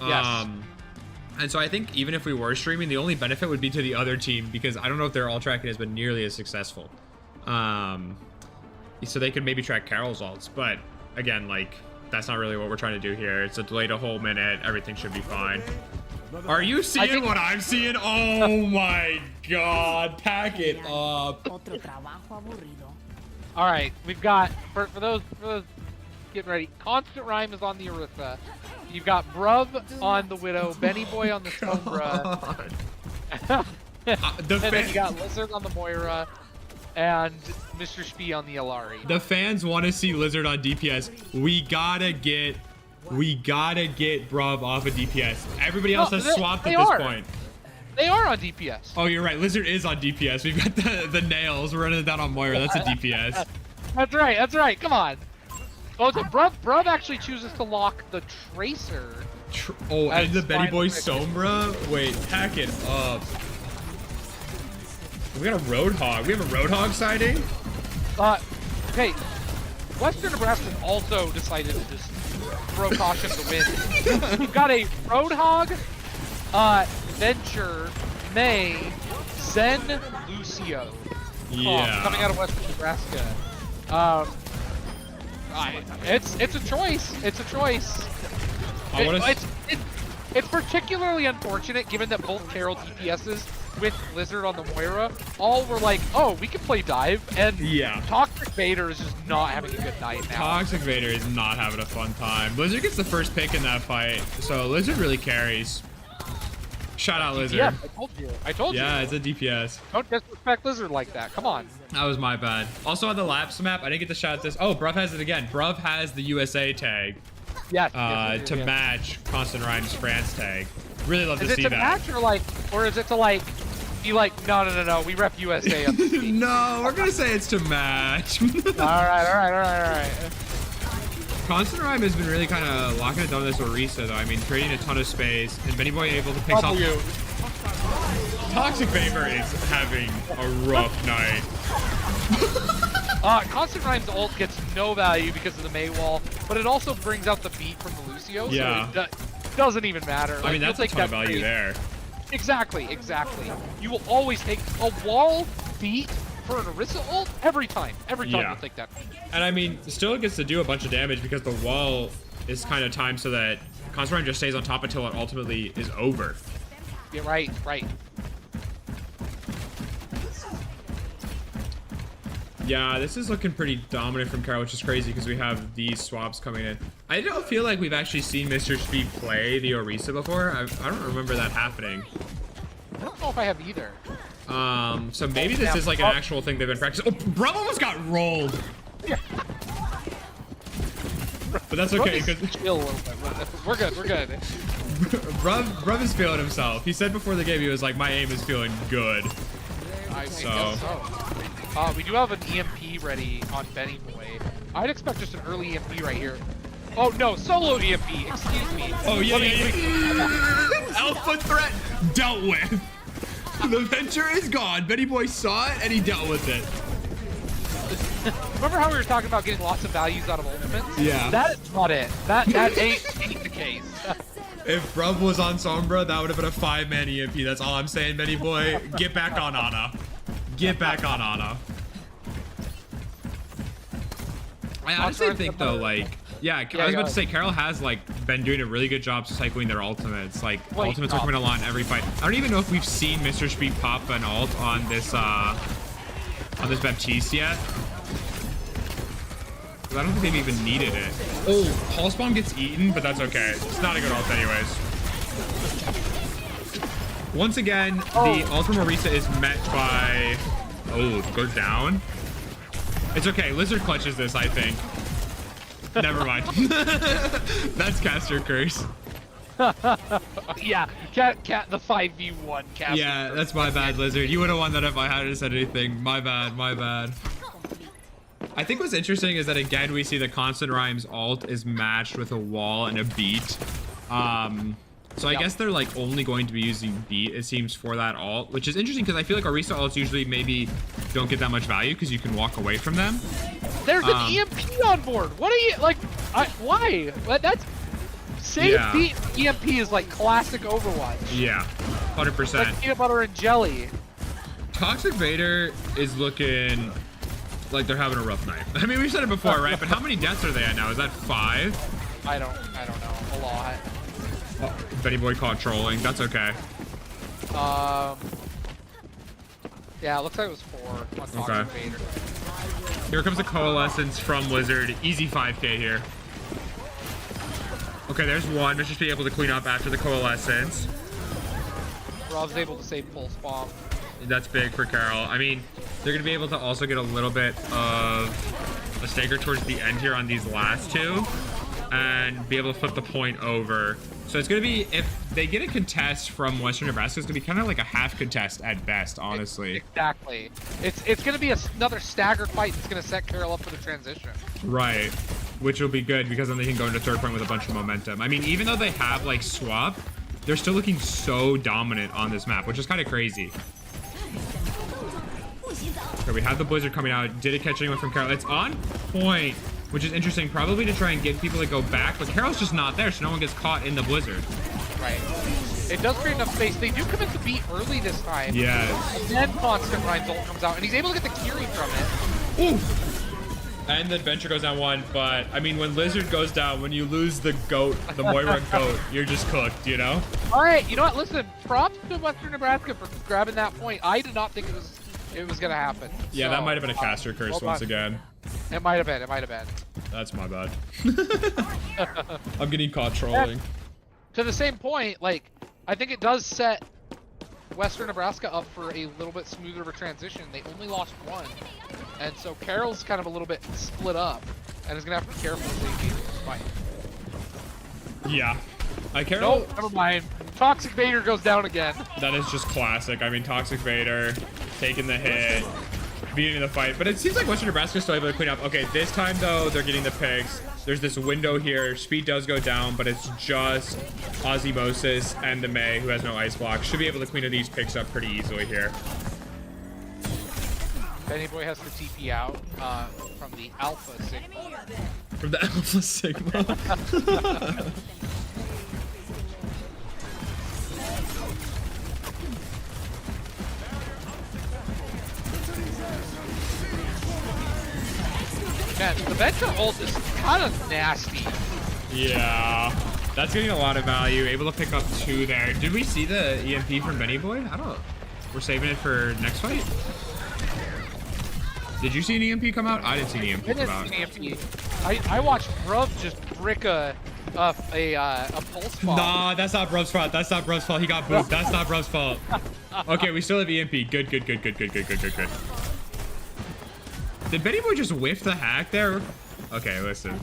Yes. And so I think even if we were streaming, the only benefit would be to the other team, because I don't know if their ult tracking has been nearly as successful. So they could maybe track Carol's ults, but again, like, that's not really what we're trying to do here. It's a delayed a whole minute. Everything should be fine. Are you seeing what I'm seeing? Oh my god, pack it up. Otro trabajo aburrido. All right, we've got for those getting ready. Constant Rhyme is on the Orisa. You've got Bruv on the Widow, Benny Boy on the Sombra, and then you got Lizard on the Moira, and Mr. Spee on the Alari. The fans want to see Lizard on DPS. We gotta get Bruv off of DPS. Everybody else has swapped at this point. They are on DPS. Oh, you're right. Lizard is on DPS. We've got the nails. We're running it down on Moira. That's a DPS. That's right. Come on. Oh, so Bruv actually chooses to lock the Tracer. And the Benny Boy Sombra? Wait, pack it up. We got a Roadhog. We have a Roadhog sighting? Okay. Western Nebraska also decided to just throw caution to win. We've got a Roadhog, Venture, May, Zen, Lucio. Yeah. Coming out of Western Nebraska. It's a choice. It's a choice. It's particularly unfortunate given that both Carol DPSs with Lizard on the Moira all were like, oh, we can play dive, and Toxic Vader is just not having a good night now. Toxic Vader is not having a fun time. Lizard gets the first pick in that fight, so Lizard really carries. Shout out Lizard. Yeah, I told you. Yeah, it's a DPS. Don't disrespect Lizard like that. Come on. That was my bad. Also on the laps map, I didn't get to shout this. Oh, Bruv has it again. Bruv has the USA tag. Yes. To match Constant Rhymes France tag. Really love to see that. Is it to match or is it to like be like, no, we rep USA on the team. No, we're gonna say it's to match. all right. Constant Rhyme has been really kind of locking it down with this Orisa, though. I mean, creating a ton of space, and Benny Boy able to pick off. Toxic Vader is having a rough night. Constant Rhyme's ult gets no value because of the May wall, but it also brings out the beat from the Lucio, so it doesn't even matter. I mean, that's a ton of value there. Exactly. You will always take a wall beat for an Orisa ult every time you'll take that. And I mean, still gets to do a bunch of damage because the wall is kind of timed so that Constant Rhyme just stays on top until it ultimately is over. Yeah, right. Yeah, this is looking pretty dominant from Carol, which is crazy because we have these swaps coming in. I don't feel like we've actually seen Mr. Speed play the Orisa before. I don't remember that happening. I don't know if I have either. So maybe this is like an actual thing they've been practicing. Oh, Bruv almost got rolled. Yeah. But that's okay because chill a little bit. We're good. Bruv is feeling himself. He said before the game he was like, my aim is feeling good. I guess so. We do have an EMP ready on Benny Boy. I'd expect just an early EMP right here. Oh no, solo EMP. Excuse me. Oh yeah, Let me- yeah. Alpha threat dealt with. The Venture is gone. Benny Boy saw it and he dealt with it. Remember how we were talking about getting lots of values out of ultimates? Yeah. That is not it. That ain't the case. If Brub was on Sombra, that would have been a 5-man EMP. That's all I'm saying, Benny Boy. Get back on Ana. Get back on Ana. I honestly think though, like, yeah, I was about to say, Carol has like been doing a really good job cycling their ultimates. Like, Wait, ultimates are coming a lot in every fight. I don't even know if we've seen Mr. Speed pop an ult on this Baptiste yet. 'Cause I don't think they've even needed it. Oh, Pulse Bomb gets eaten, but that's okay. It's not a good ult anyways. Once again, the Ultra Marisa is met by... Oh, it goes down? It's okay. Lizard clutches this, I think. Never mind. That's Caster Curse. Yeah, cat the 5v1 cat. Yeah, that's my bad, Lizard. You would have won that if I hadn't said anything. My bad, my bad. I think what's interesting is that again we see the Constant Rhymes ult is matched with a wall and a beat. So I guess they're like only going to be using beat, it seems, for that ult, which is interesting because I feel like Orisa ults usually maybe don't get that much value because you can walk away from them. There's an EMP on board. What are you like? Why? That's save beat EMP is like classic Overwatch. Yeah, 100%. Like peanut butter and jelly. Toxic Vader is looking like they're having a rough night. I mean, we've said it before, right? But how many deaths are they at now? Is that 5? I don't know. A lot. Oh, Benny Boy caught trolling. That's okay. Yeah, it looks like it was 4 on Toxic Vader. Here comes a Coalescence from Wizard. Easy 5k here. Okay, there's one. Let's just be able to clean up after the Coalescence. Rob's able to save Pulse Bomb. That's big for Carol. I mean, they're going to be able to also get a little bit of a stagger towards the end here on these last two and be able to flip the point over. So it's going to be, if they get a contest from Western Nebraska, it's going to be kind of like a half contest at best, honestly. Exactly. It's going to be another staggered fight that's going to set Carol up for the transition. Right. Which will be good because then they can go into third point with a bunch of momentum. I mean, even though they have like swap, they're still looking so dominant on this map, which is kind of crazy. Okay, we have the Blizzard coming out. Did it catch anyone from Carol? It's on point, which is interesting, probably to try and get people to go back, but Carol's just not there, so no one gets caught in the Blizzard. Right. It does create enough space. They do commit the beat early this time. Yes. And then Constant Rhymes ult comes out, and he's able to get the Kiri from it. Ooh. And the Venture goes down 1, but I mean, when Lizard goes down, when you lose the GOAT, the Moira GOAT, you're just cooked, you know? All right, you know what? Listen, props to Western Nebraska for grabbing that point. I did not think it was gonna happen. Yeah, so, that might have been a caster curse once again. It might have been. It might have been. That's my bad. I'm getting caught trolling. To the same point, like, I think it does set Western Nebraska up for a little bit smoother of a transition. They only lost 1, and so Carol's kind of a little bit split up, and is gonna have to be careful as they beat this fight. Yeah. Carol. Nope, never mind. Toxic Vader goes down again. That is just classic. I mean, Toxic Vader taking the hit, beating the fight. But it seems like Western Nebraska is still able to clean up. Okay, this time, though, they're getting the picks. There's this window here. Speed does go down, but it's just Osmosis and the Mei, who has no ice block. Should be able to clean these picks up pretty easily here. Benny Boy has to TP out from the Alpha Sigma. From the Alpha Sigma. Man, the Venture ult is kind of nasty. Yeah. That's getting a lot of value. Able to pick up 2 there. Did we see the EMP from Benny Boy? I don't know. We're saving it for next fight? Did you see an EMP come out? I didn't see an EMP come out. I watched Brub just brick a pulse bomb. Nah, that's not Brub's fault. That's not Brub's fault. He got booped. That's not Brub's fault. Okay, we still have EMP. Good. Did Benny Boy just whiff the hack there? Okay, listen.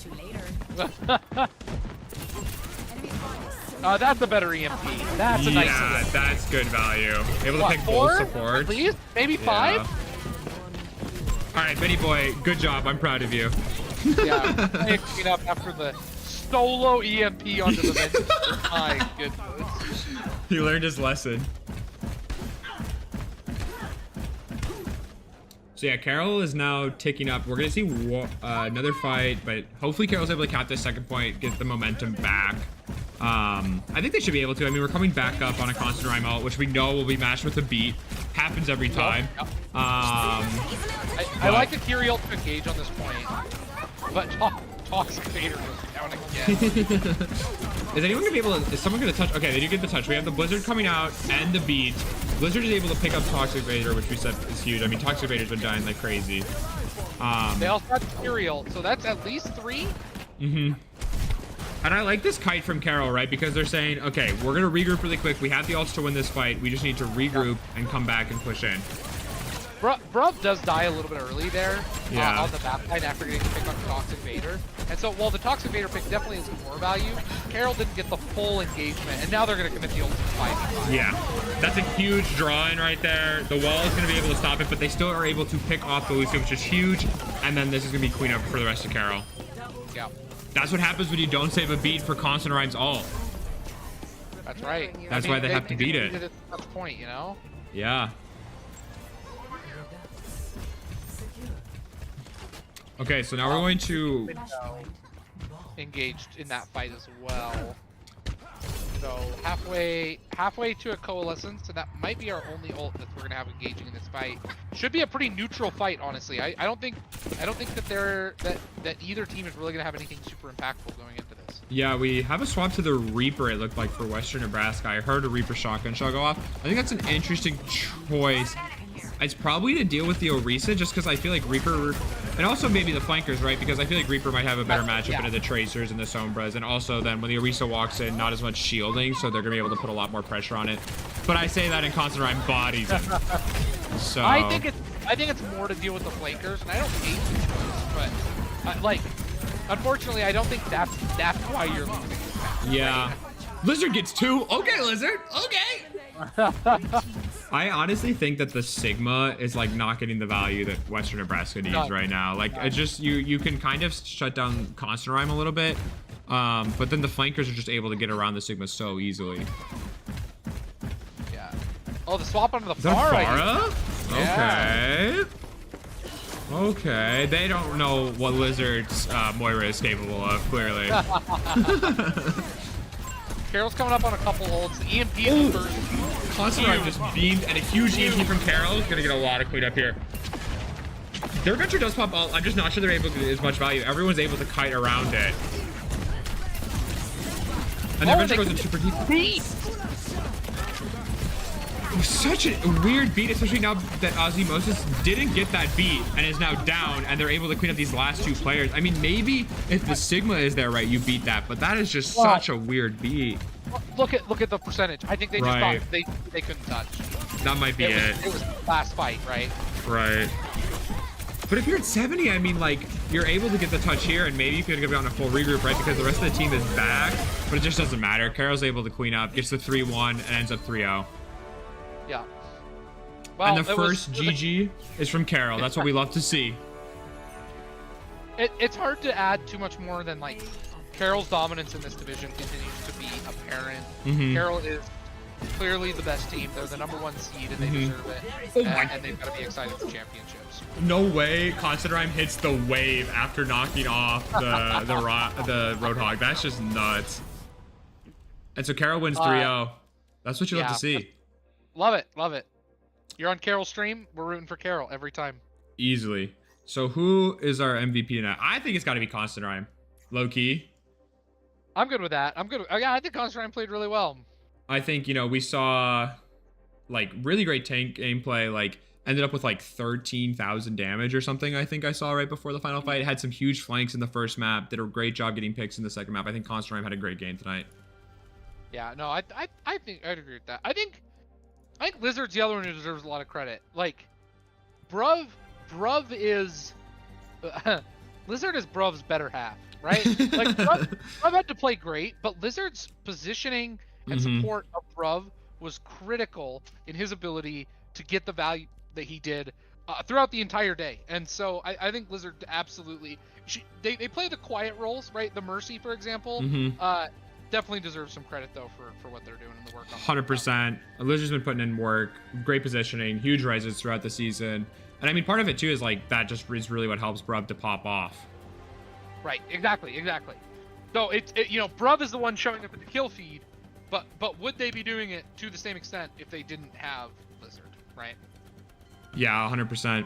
That's a better EMP. That's a nice Yeah, EMP. that's good value. Able to What, pick both 4? supports. At least? Maybe Yeah. 5? All right, Benny Boy, good job. I'm proud of you. Yeah, playing cleanup after the solo EMP onto the Vengeance. My goodness. He learned his lesson. So yeah, Carol is now ticking up. We're gonna see another fight, but hopefully Carol's able to cap this second point, get the momentum back. I think they should be able to. I mean, we're coming back up on a constant rhyme ult, which we know will be matched with a beat. Happens every time. Yep. I like the Kyrie ult to engage on this point, but Toxic Vader goes down again. Is anyone gonna be able to? Is someone gonna touch? Okay, they do get the touch. We have the Blizzard coming out and the beat. Blizzard is able to pick up Toxic Vader, which we said is huge. I mean, Toxic Vader's been dying like crazy. They also got the Kyrie ult, so that's at least 3. Mm-hmm. And I like this kite from Carol, right? Because they're saying, okay, we're gonna regroup really quick. We have the ults to win this fight. We just need to regroup and come back and push in. Bruv does die a little bit early there Yeah. on the backside after getting to pick up Toxic Vader. And so while the Toxic Vader pick definitely has more value, Carol didn't get the full engagement, and now they're going to commit the ultimate fight. Yeah, that's a huge draw-in right there. The wall is going to be able to stop it, but they still are able to pick off the Lucio, which is huge. And then this is going to be clean up for the rest of Carol. Yeah, That's what happens when you don't save a beat for Constant Rhymes ult. that's right. That's why they have to beat it. At that point, you know? Yeah. Okay, so now we're going to... Engaged in that fight as well. So halfway to a coalescence, and that might be our only ult that we're gonna have engaging in this fight. Should be a pretty neutral fight, honestly. I don't think that either team is really gonna have anything super impactful going into this. Yeah, we have a swap to the Reaper, it looked like, for Western Nebraska. I heard a Reaper shotgun shell go off. I think that's an interesting choice. It's probably to deal with the Orisa, just because I feel like Reaper, and also maybe the flankers, right? Because I feel like Reaper might have a better matchup into the Tracers and the Sombras, and also then when the Orisa walks in, not as much shielding, so they're gonna be able to put a lot more pressure on it. But I say that in Constant Rhyme bodies it. So I think it's more to deal with the flankers, and I don't hate the choice, but like, unfortunately, I don't think that's why you're losing this match. yeah. Lizard gets 2. Okay, Lizard. Okay. I honestly think that the Sigma is like not getting the value that Western Nebraska needs right now. Like it just you can kind of shut down Constant Rhyme a little bit, but then the flankers are just able to get around the Sigma so easily. Yeah. Oh, the swap onto the Is that Pharah. Pharah? Okay. Okay. They don't know what Lizard's Moira is capable of, clearly. Carol's coming up on a couple ults. The EMP is the first. Constant Rhyme just beamed, and a huge EMP from Carol is gonna get a lot of cleanup here. Their Adventure does pop ult. I'm just not sure they're able to get as much value. Everyone's able to kite around it. And their Adventure goes in super deep. Such a weird beat, especially now that Osmosis didn't get that beat and is now down, and they're able to clean up these last 2 players. I mean, maybe if the Sigma is there, right, you beat that, but that is just such a weird beat. Look at the percentage. I think they just thought they couldn't touch. That might be it. It was the last fight, right? Right. But if you're at 70, I mean, like, you're able to get the touch here, and maybe you could go on a full regroup, right? Because the rest of the team is back, but it just doesn't matter. Carol's able to clean up, gets the 3-1, and ends up 3-0. Yeah. Well, and the first GG is from Carol. That's what we love to see. It's hard to add too much more than, like, Carol's dominance in this division continues to be apparent. Carol is clearly the best team. They're the #1 seed, and they deserve it. Oh and they've got to be excited for championships. No way Constant Rhyme hits the wave after knocking off the Roadhog. That's just nuts. And so Carol wins 3-0. That's what you love to see. Love it. Love it. You're on Carol's stream. We're rooting for Carol every time. Easily. So who is our MVP tonight? I think it's got to be Constant Rhyme. Low key. I'm good with that. I'm good. Yeah, I think Constant Rhyme played really well. I think, you know, we saw like really great tank gameplay, like ended up with like 13,000 damage or something. I think I saw right before the final fight. Had some huge flanks in the first map. Did a great job getting picks in the second map. I think Constant Rhyme had a great game tonight. Yeah, no, I think I'd agree with that. I think Lizard's the other one who deserves a lot of credit. Like, Bruv is Lizard is Bruv's better half, right? Like, Bruv had to play great, but Lizard's positioning and support of Bruv was critical in his ability to get the value that he did throughout the entire day. And so I think Blizzard absolutely they play the quiet roles, right? The Mercy, for example, definitely deserves some credit though for what they're doing in the work. 100%. Blizzard's been putting in work, great positioning, huge rises throughout the season. And I mean, part of it too is like that just is really what helps Brub to pop off. Right, exactly. So Brub is the one showing up in the kill feed, but would they be doing it to the same extent if they didn't have Blizzard, right? Yeah, 100%.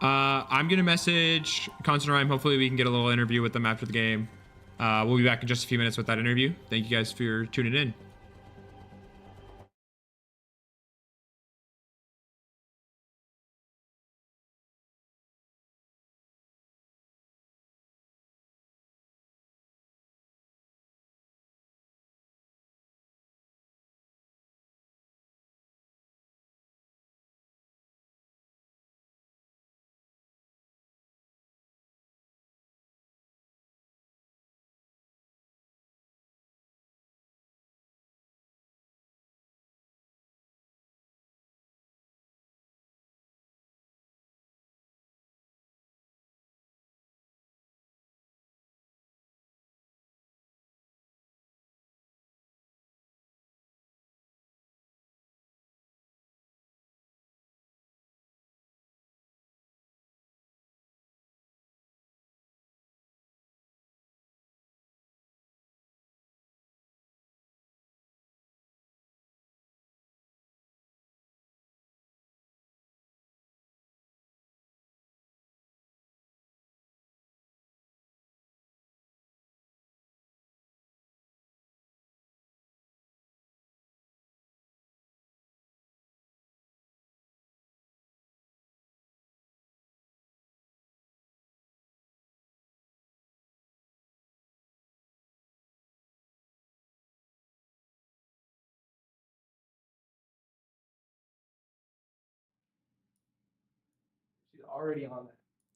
I'm gonna message Constant Rhyme. Hopefully we can get a little interview with them after the game. We'll be back in just a few minutes with that interview. Thank you guys for tuning in.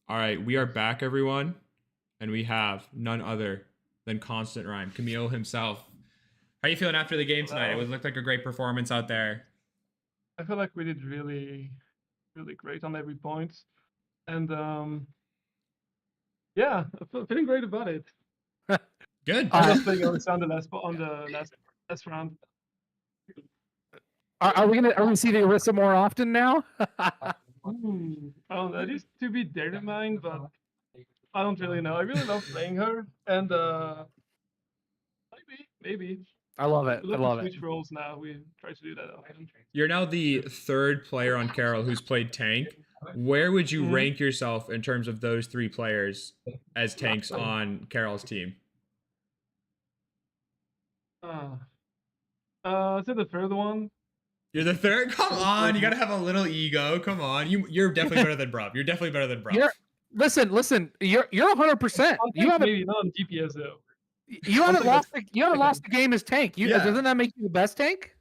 All right, we are back, everyone, and we have none other than Constant Rhyme, Camille himself. How are you feeling after the game tonight? It looked like a great performance out there. I feel like we did really, really great on every point, and yeah, I'm feeling great about it. Good. I love playing on the last round. Are we gonna see the Orisa more often now? Oh, that is to be determined, but I don't really know. I really love playing her, and maybe. I love it. We I love it. switch roles now. We try to do that often. You're now the third player on Carol who's played tank. Where would you rank yourself in terms of those three players as tanks on Carol's team? So the third one. You're the third? Come on, you gotta have a little ego. Come on, you're definitely better than Brub. You're definitely better than Brub. Listen. You're 100%. You haven't maybe not on DPS though. You haven't lost the game as tank. Doesn't that make you the best tank?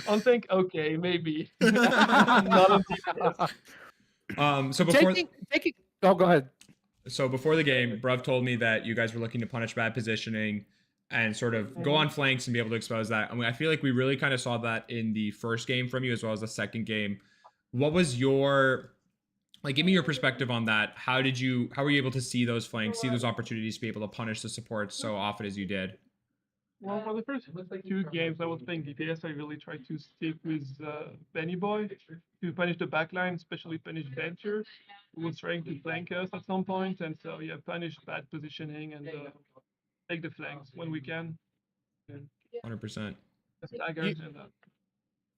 On tank, okay, maybe. Not on DPS. So before go ahead. So before the game, Bruv told me that you guys were looking to punish bad positioning and sort of go on flanks and be able to expose that. I mean, I feel like we really kind of saw that in the first game from you as well as the second game. What was your, like, give me your perspective on that. How were you able to see those flanks, see those opportunities to be able to punish the supports so often as you did? Well, for the first 2 games I was playing DPS, I really tried to stick with Benny Boy to punish the backline, especially punish Venture, who was trying to flank us at some point, and so yeah, punish bad positioning and take the flanks when we can. 100%.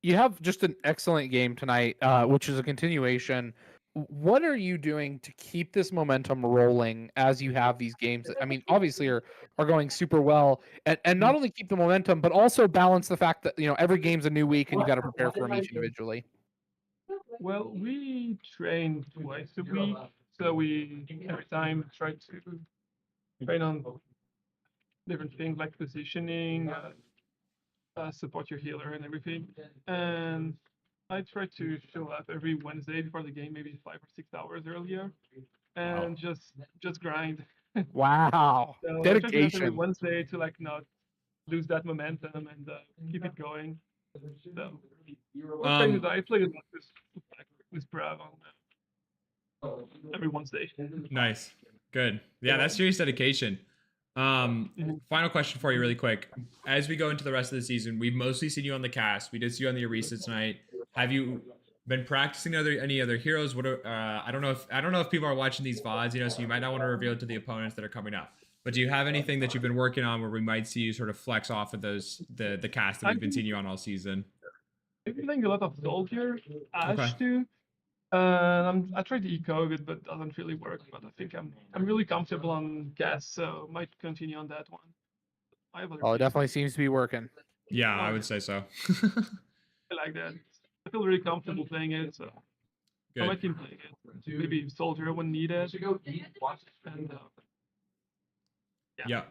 You have just an excellent game tonight, which is a continuation. What are you doing to keep this momentum rolling as you have these games that, I mean, obviously are going super well, and not only keep the momentum, but also balance the fact that, every game's a new week and you got to prepare for them each individually? Well, we train twice a week, so we every time try to train on different things like positioning, support your healer and everything. And I try to show up every Wednesday before the game, maybe 5 or 6 hours earlier, and just grind. Wow, So dedication. I try to every Wednesday to not lose that momentum and keep it going. So I play with with Brav on every Wednesday. Nice. Good. Yeah, that's serious dedication. Final question for you really quick. As we go into the rest of the season, we've mostly seen you on the cast. We did see you on the Orisa tonight. Have you been practicing any other heroes? I don't know if people are watching these VODs, you know, so you might not want to reveal it to the opponents that are coming up. But do you have anything that you've been working on where we might see you sort of flex off of the cast that we've been seeing you on all season? I've been playing a lot of Soldier, Ash Okay. too. I tried the eco of it, but it doesn't really work. But I think I'm really comfortable on gas, so might continue on that one. I have other Oh, it things. definitely seems to be working. Yeah, I would say so. I like that. I feel really comfortable playing it, so I might Good. keep playing it. Maybe Soldier when needed. And Yeah.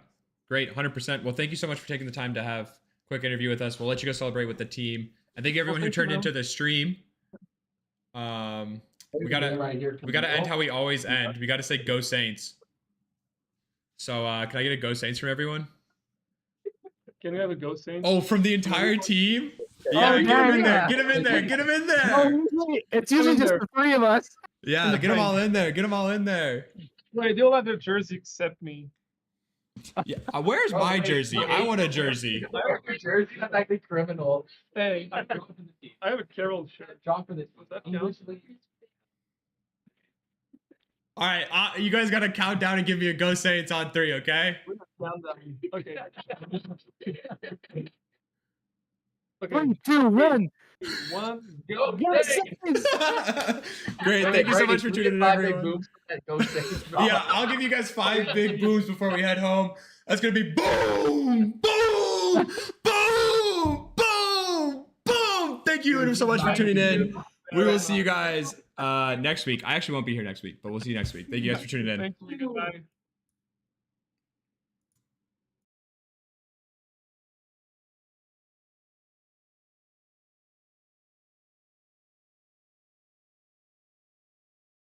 Great. 100%. Well, thank you so much for taking the time to have a quick interview with us. We'll let you go celebrate with the team. And thank you everyone who thank you, turned man. into the stream. We gotta end how we always end. We gotta say go Saints. So can I get a go Saints from everyone? can we have a ghost Saint? Oh, from the entire team? Yeah, Oh, get him in yeah, there. yeah. Get him in there. Get him in there. It's usually just the three of us. Yeah, get them all in there. Get them all in there. Wait, they all have their jersey except me. Yeah. Where's my jersey? I want a jersey. Jersey, that's actually criminal. Hey, I have a Carol shirt. Drop for this. Does that English count? league. All right, you guys gotta count down and give me a go Saints on 3, okay? Okay. Okay. 3, 2, 1. One. Go, Yes, Saints! Great. Thank you so much for tuning in, everyone. Go Saints. Yeah, I'll give you guys 5 big booms before we head home. That's gonna be boom, boom, boom, boom, boom. Thank you so much for tuning in. We will see you guys next week. I actually won't be here next week, but we'll see you next week. Thank you guys for tuning in. Thank you. Bye.